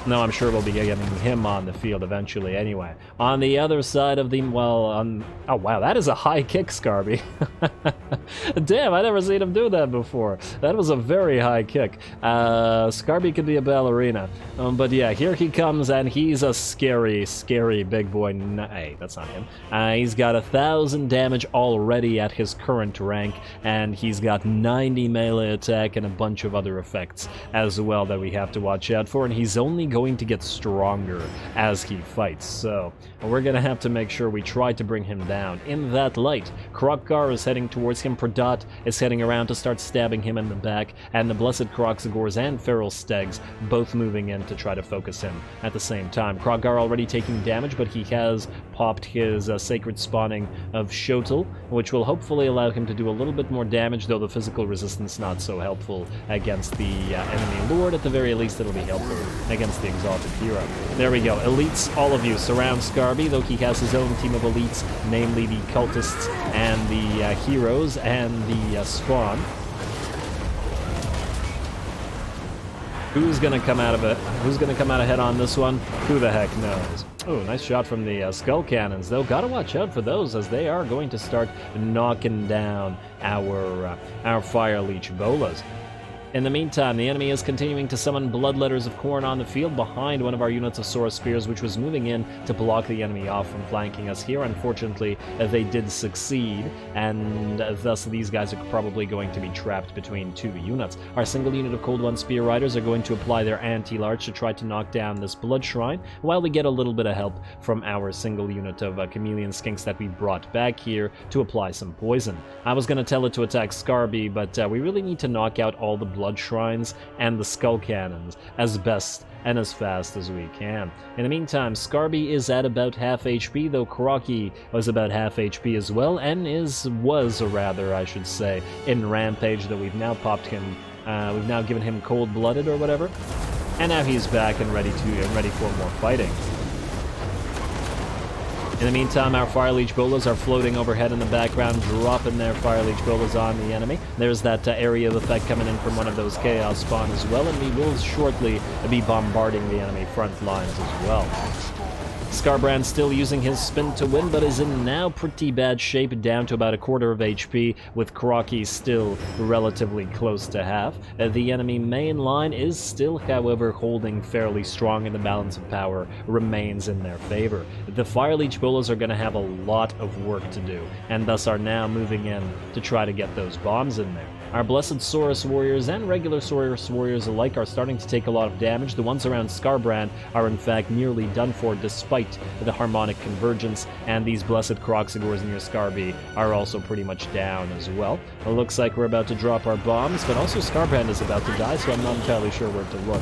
No, I'm sure we'll be getting him on the field eventually anyway. On the other side of the, oh wow, that is a high kick, Scarby. Damn, I never seen him do that before. That was a very high kick. Scarby could be a ballerina. But yeah, here he comes, and he's a scary big boy. Hey, that's not him. He's got 1,000 damage already at his current rank, and he's got 90 melee attack and a bunch of other effects as well that we have to watch out for, and he's only going to get stronger as he fights, so we're gonna have to make sure we try to bring him down. In that light, Kroq-Gar is heading towards him, Pradat is heading around to start stabbing him in the back, and the Blessed Kroq-Gars and Feral Stegs both moving in to try to focus him at the same time. Kroq-Gar already taking damage, but he has popped his Sacred Spawning of Xhotl, which will hopefully allow him to do a little bit more damage, though the physical resistance not so helpful against the enemy lord. At the very least, it'll be helpful against the Exalted Hero. There we go. Elites, all of you, surround Scarby, though he has his own team of elites, namely the cultists and the heroes and the spawn. Who's gonna come out of it? Who's gonna come out ahead on this one? Who the heck knows? Oh, nice shot from the skull cannons, though. Gotta watch out for those, as they are going to start knocking down our Fire Leech Bolas. In the meantime, the enemy is continuing to summon Bloodletters of Khorne on the field behind one of our units of Saurus Spears, which was moving in to block the enemy off from flanking us here. Unfortunately, they did succeed, and thus these guys are probably going to be trapped between 2 units. Our single unit of Cold One Spear Riders are going to apply their anti-large to try to knock down this Blood Shrine, while we get a little bit of help from our single unit of Chameleon Skinks that we brought back here to apply some poison. I was going to tell it to attack Scarby, but we really need to knock out all the Blood Shrines and the Skull Cannons as best and as fast as we can. In the meantime, Scarby is at about half HP, though Kroqi was about half HP as well, and was I should say, in Rampage, though we've now popped him, we've now given him Cold-Blooded or whatever. And now he's back and ready for more fighting. In the meantime, our Fire Leech Bolas are floating overhead in the background, dropping their Fire Leech Bolas on the enemy. There's that area of effect coming in from one of those Chaos Spawn as well, and we will shortly be bombarding the enemy front lines as well. SKARBRAND still using his spin to win, but is in now pretty bad shape, down to about a quarter of HP, with Kroq-Gar still relatively close to half. The enemy main line is still, however, holding fairly strong, and the balance of power remains in their favor. The Fire Leech Bolas are going to have a lot of work to do, and thus are now moving in to try to get those bombs in there. Our Blessed Saurus Warriors and regular Saurus Warriors alike are starting to take a lot of damage. The ones around SKARBRAND are in fact nearly done for despite the Harmonic Convergence, and these Blessed Kroq-Gars near Skarby are also pretty much down as well. It looks like we're about to drop our bombs, but also SKARBRAND is about to die, so I'm not entirely sure where to look.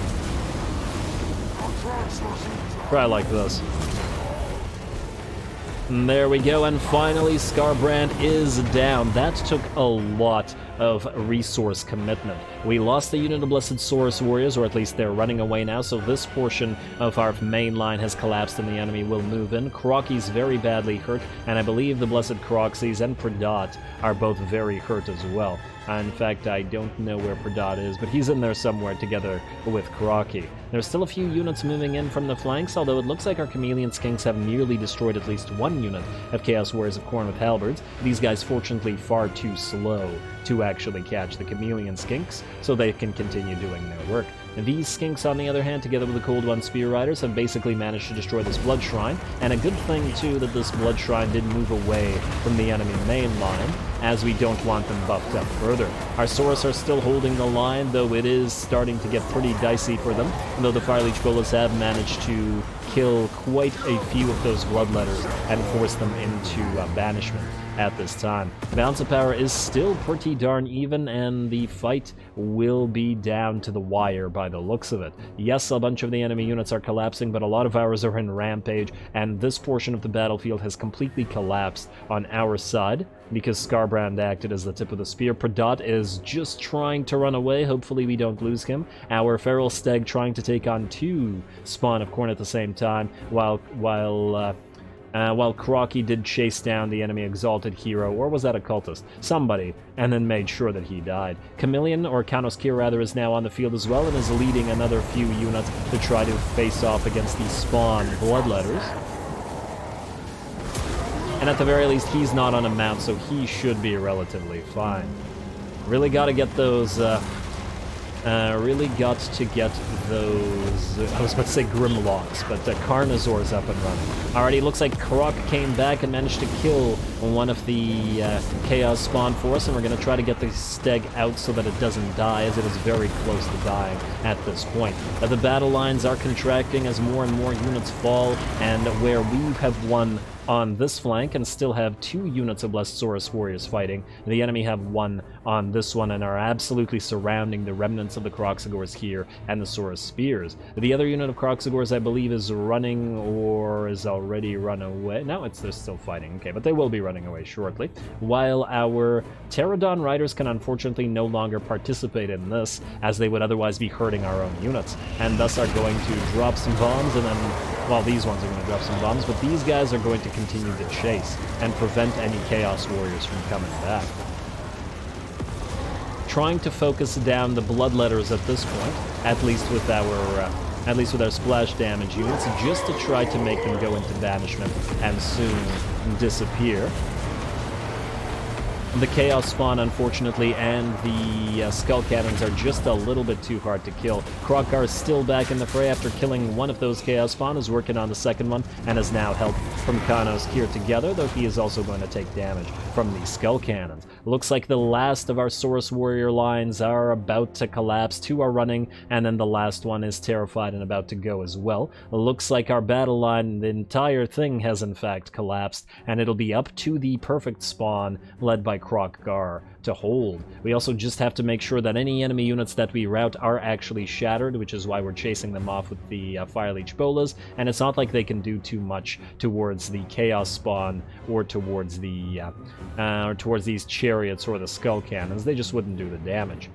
Try like this. And there we go, and finally SKARBRAND is down. That took a lot of resource commitment. We lost the unit of Blessed Saurus Warriors, or at least they're running away now, so this portion of our main line has collapsed and the enemy will move in. Kroq-Gar's very badly hurt, and I believe the Blessed Kroq-Gars and Pradat are both very hurt as well. In fact, I don't know where Pradat is, but he's in there somewhere together with Kroq-Gar. There's still a few units moving in from the flanks, although it looks like our Chameleon Skinks have nearly destroyed at least one unit of Chaos Warriors of Khorne with halberds. These guys, fortunately, far too slow to actually catch the Chameleon Skinks, so they can continue doing their work. These Skinks, on the other hand, together with the Cold One Spear Riders, have basically managed to destroy this Blood Shrine, and a good thing, too, that this Blood Shrine did move away from the enemy main line, as we don't want them buffed up further. Our Saurus are still holding the line, though it is starting to get pretty dicey for them, though the Fire Leech Bolas have managed to kill quite a few of those Bloodletters and force them into banishment at this time. The balance of power is still pretty darn even, and the fight will be down to the wire by the looks of it. Yes, a bunch of the enemy units are collapsing, but a lot of ours are in rampage, and this portion of the battlefield has completely collapsed on our side because SKARBRAND acted as the tip of the spear. Pradat is just trying to run away. Hopefully we don't lose him. Our Feral Stag trying to take on two Spawn of Khorne at the same time, while Kroq-Gar did chase down the enemy Exalted Hero, or was that a cultist? Somebody, and then made sure that he died. Chameleon, or Kanos-Kir rather, is now on the field as well, and is leading another few units to try to face off against these Spawn Bloodletters. And at the very least, he's not on a mount, so he should be relatively fine. Really got to get those, I was about to say Grimlocks, but Carnosaur's up and running. Alrighty, looks like Kroq came back and managed to kill one of the Chaos Spawn for us, and we're going to try to get the Steg out so that it doesn't die, as it is very close to dying at this point. The battle lines are contracting as more and more units fall, and where we have won on this flank and still have two units of Blessed Saurus Warriors fighting, the enemy have one on this one and are absolutely surrounding the remnants of the Kroq-Gars here and the Saurus Spears. The other unit of Kroq-Gars, I believe, is running or is already run away. No, they're still fighting, okay, but they will be running away shortly, while our Pterodon Riders can unfortunately no longer participate in this, as they would otherwise be hurting our own units, and thus are going to drop some bombs, and then, well, these ones are going to drop some bombs, but these guys are going to continue to chase and prevent any Chaos Warriors from coming back. Trying to focus down the Bloodletters at this point, at least with our splash damage units, just to try to make them go into banishment and soon disappear. The Chaos Spawn, unfortunately, and the Skull Cannons are just a little bit too hard to kill. Kroq-Gar is still back in the fray after killing one of those Chaos Spawn, is working on the second one, and has now helped from Kanos-Kir together, though he is also going to take damage from the Skull Cannons. Looks like the last of our Saurus Warrior lines are about to collapse. Two are running, and then the last one is terrified and about to go as well. Looks like our battle line, the entire thing has in fact collapsed, and it'll be up to the Perfect Spawn, led by Kroq-Gar, to hold. We also just have to make sure that any enemy units that we rout are actually shattered, which is why we're chasing them off with the Fire Leech Bolas, and it's not like they can do too much towards the Chaos Spawn or towards the towards these chariots or the Skull Cannons. They just wouldn't do the damage.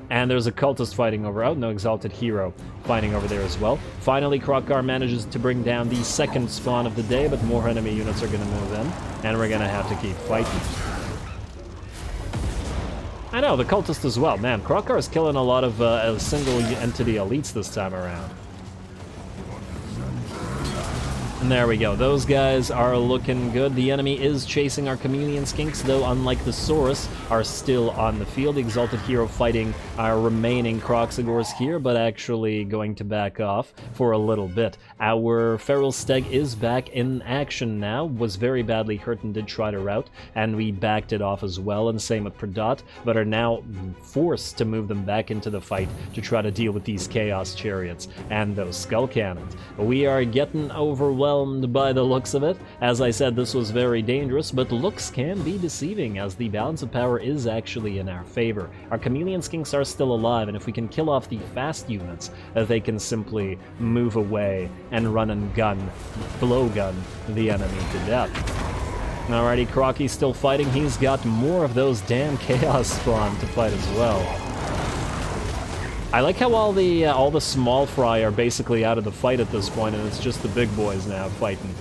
And there's a cultist fighting over. Oh, no, exalted hero fighting over there as well. Finally, Kroq-Gar manages to bring down the second spawn of the day, but more enemy units are going to move in, and we're going to have to keep fighting. I know, the cultist as well. Man, Kroq-Gar is killing a lot of single entity elites this time around. And there we go. Those guys are looking good. The enemy is chasing our chameleon skinks, though, unlike the Saurus, are still on the field. The exalted hero fighting our remaining Kroq-Gars here, but actually going to back off for a little bit. Our feral stag is back in action now. Was very badly hurt and did try to rout, and we backed it off as well, and same with Pradot, but are now forced to move them back into the fight to try to deal with these chaos chariots and those skull cannons. We are getting overwhelmed by the looks of it. As I said, this was very dangerous, but looks can be deceiving as the balance of power is actually in our favor. Our chameleon skinks are still alive, and if we can kill off the fast units, they can simply move away and run and gun, blowgun the enemy to death. Alrighty, Krocky's still fighting. He's got more of those damn chaos spawn to fight as well. I like how all the small fry are basically out of the fight at this point, and it's just the big boys now fighting.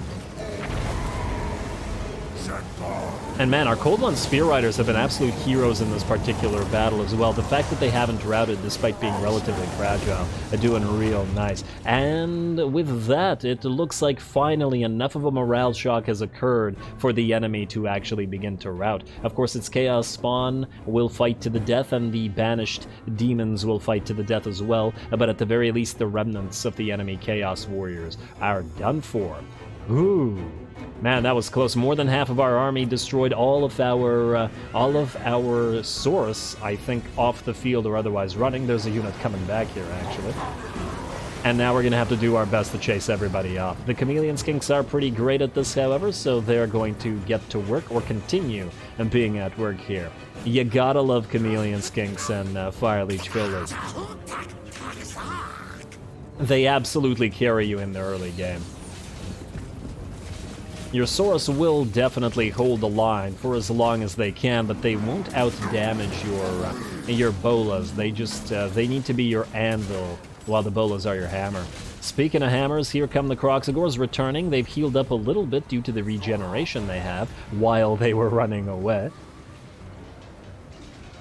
And man, our Cold One Spear Riders have been absolute heroes in this particular battle as well. The fact that they haven't routed despite being relatively fragile are doing real nice. And with that, it looks like finally enough of a morale shock has occurred for the enemy to actually begin to rout. Of course, its Chaos Spawn will fight to the death, and the banished demons will fight to the death as well, but at the very least, the remnants of the enemy Chaos Warriors are done for. Ooh. Man, that was close. More than half of our army destroyed all of our Saurus, I think, off the field or otherwise running. There's a unit coming back here, actually. And now we're going to have to do our best to chase everybody off. The chameleon skinks are pretty great at this, however, so they're going to get to work or continue being at work here. You gotta love chameleon skinks and fire leech builders. They absolutely carry you in the early game. Your Saurus will definitely hold the line for as long as they can, but they won't out-damage your bolas. They just, they need to be your anvil, while the bolas are your hammer. Speaking of hammers, here come the Kroq-Gars returning. They've healed up a little bit due to the regeneration they have while they were running away.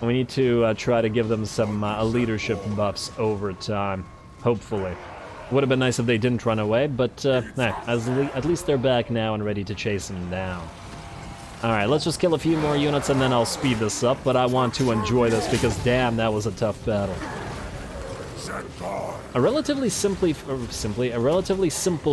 We need to try to give them some leadership buffs over time, hopefully. Would have been nice if they didn't run away, but at least they're back now and ready to chase them down. Alright, let's just kill a few more units and then I'll speed this up, but I want to enjoy this because damn, that was a tough battle. A relatively simple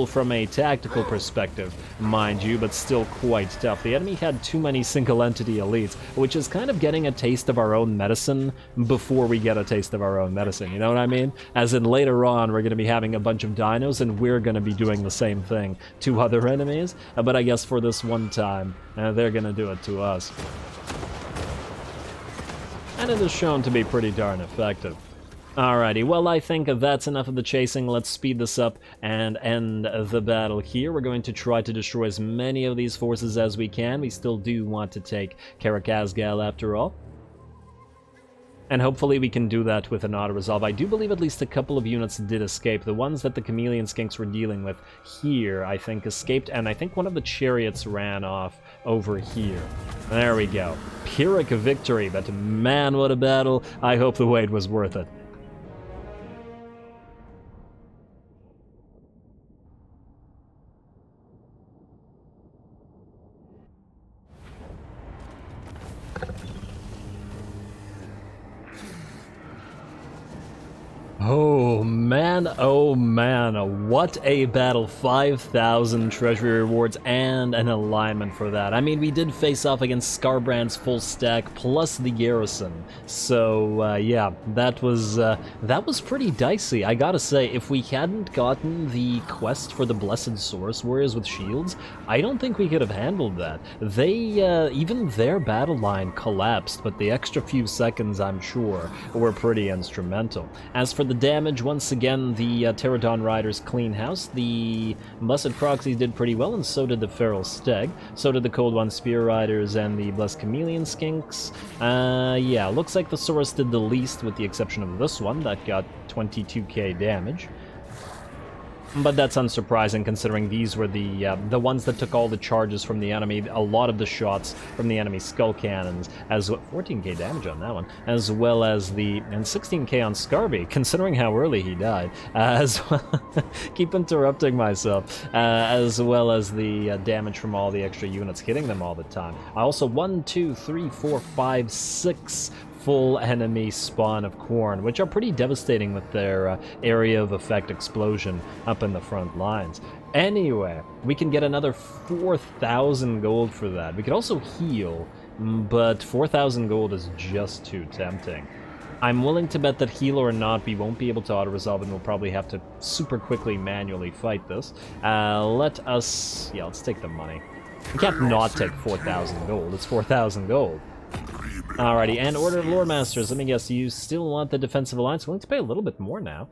from a tactical perspective, mind you, but still quite tough. The enemy had too many single entity elites, which is kind of getting a taste of our own medicine before we get a taste of our own medicine, you know what I mean? As in later on, we're going to be having a bunch of dinos and we're going to be doing the same thing to other enemies, but I guess for this one time, they're going to do it to us. And it is shown to be pretty darn effective. Alrighty, well I think that's enough of the chasing. Let's speed this up and end the battle here. We're going to try to destroy as many of these forces as we can. We still do want to take Karak-Azgal after all. And hopefully we can do that with an auto-resolve. I do believe at least a couple of units did escape. The ones that the chameleon skinks were dealing with here, I think, escaped, and I think one of the chariots ran off over here. There we go. Pyrrhic victory, but man, what a battle. I hope the wait was worth it. Oh man, what a battle. 5,000 treasury rewards and an alignment for that. I mean, we did face off against SKARBRAND's full stack plus the garrison. So, yeah, that was pretty dicey. I gotta say, if we hadn't gotten the quest for the Blessed Saurus Warriors with shields, I don't think we could have handled that. They, even their battle line collapsed, but the extra few seconds, I'm sure, were pretty instrumental. As for the damage, once again, the the Pterodon Riders clean house. The Blessed Proxies did pretty well, and so did the Feral Stag. So did the Cold One Spear Riders and the Blessed Chameleon Skinks. Yeah, looks like the Saurus did the least, with the exception of this one, that got 22k damage. But that's unsurprising, considering these were the ones that took all the charges from the enemy, a lot of the shots from the enemy skull cannons, as well, 14k damage on that one, as well as and 16k on Scarby, considering how early he died, as well, keep interrupting myself, as well as the damage from all the extra units hitting them all the time. Also, 1, 2, 3, 4, 5, 6 full enemy spawn of Khorne, which are pretty devastating with their area of effect explosion up in the front lines. Anyway, we can get another 4,000 gold for that. We could also heal, but 4,000 gold is just too tempting. I'm willing to bet that heal or not, we won't be able to auto-resolve, and we'll probably have to super quickly manually fight this. Let's take the money. We can't not take 4,000 gold. It's 4,000 gold. Alrighty, and Order of Lore Masters, let me guess, you still want the Defensive Alliance? Willing to pay a little bit more now.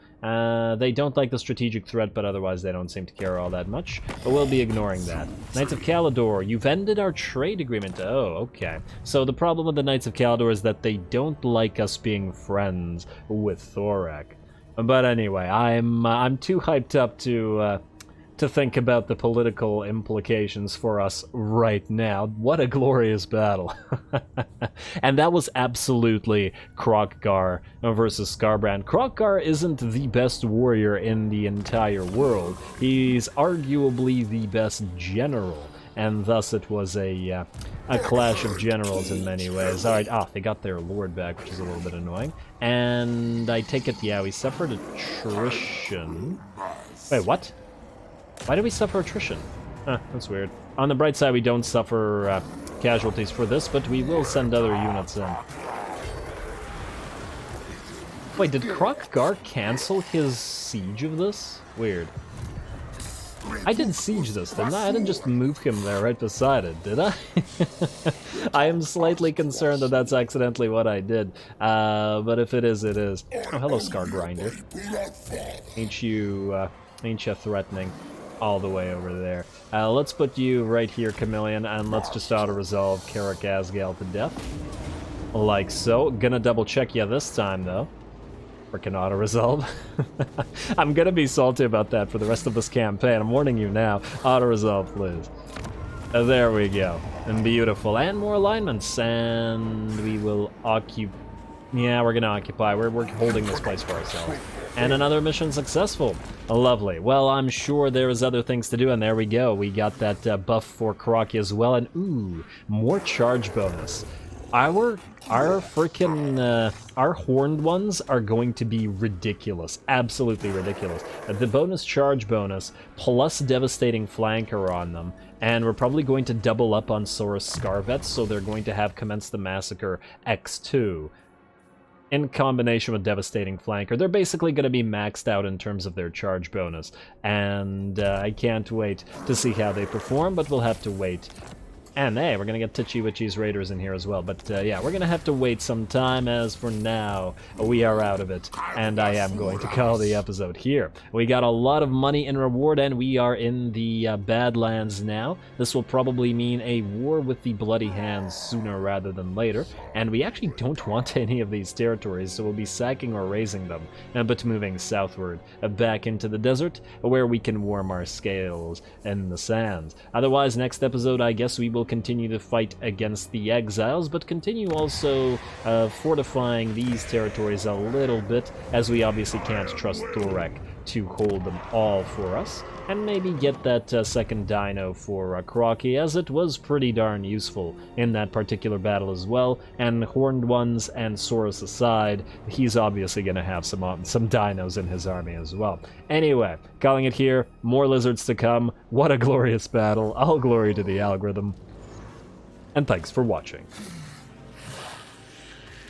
They don't like the strategic threat, but otherwise they don't seem to care all that much. But we'll be ignoring that. Knights of Kalador, you've ended our trade agreement. Oh, okay. So the problem with the Knights of Kalador is that they don't like us being friends with Thorak. But anyway, I'm too hyped up to think about the political implications for us right now. What a glorious battle. And that was absolutely Kroq-Gar versus SKARBRAND. Kroq-Gar isn't the best warrior in the entire world. He's arguably the best general, and thus it was a clash of generals in many ways. Alright, they got their lord back, which is a little bit annoying. And I take it, yeah, we suffered attrition. Wait, what? Why do we suffer attrition? That's weird. On the bright side, we don't suffer casualties for this, but we will send other units in. Wait, did Kroq-Gar cancel his siege of this? Weird. I did siege this, didn't I? I didn't just move him there right beside it, did I? I am slightly concerned that that's accidentally what I did. But if it is, it is. Oh, hello, Scar Grinder. Ain't you threatening? All the way over there. Let's put you right here, Chameleon, and let's just auto-resolve Karak Asgal to death. Like so. Gonna double-check you this time, though. Frickin' auto-resolve. I'm gonna be salty about that for the rest of this campaign. I'm warning you now. Auto-resolve, please. There we go. And beautiful. And more alignments. And we will occupy... Yeah, we're gonna occupy. We're holding this place for ourselves. And another mission successful. Lovely. Well, I'm sure there's other things to do, and there we go. We got that buff for Kroq as well, and ooh, more charge bonus. Our horned ones are going to be ridiculous. Absolutely ridiculous. The bonus charge bonus, plus devastating flanker on them, and we're probably going to double up on Saurus Scarvets, so they're going to have Commence the Massacre X2. In combination with Devastating Flanker. They're basically going to be maxed out in terms of their charge bonus, and I can't wait to see how they perform, but we'll have to wait. And hey, we're going to get Titchy Witchy's Raiders in here as well, but yeah, we're going to have to wait some time, as for now, we are out of it, and I am going to call the episode here. We got a lot of money in reward, and we are in the Badlands now. This will probably mean a war with the Bloody Hands sooner rather than later, and we actually don't want any of these territories, so we'll be sacking or razing them, but moving southward, back into the desert, where we can warm our scales in the sands. Otherwise, next episode, I guess we will continue to fight against the exiles, but continue also fortifying these territories a little bit, as we obviously can't trust Thorak to hold them all for us, and maybe get that second dino for Kroq, as it was pretty darn useful in that particular battle as well, and Horned Ones and Saurus aside, he's obviously going to have some dinos in his army as well. Anyway, calling it here, more lizards to come. What a glorious battle. All glory to the algorithm. And thanks for watching.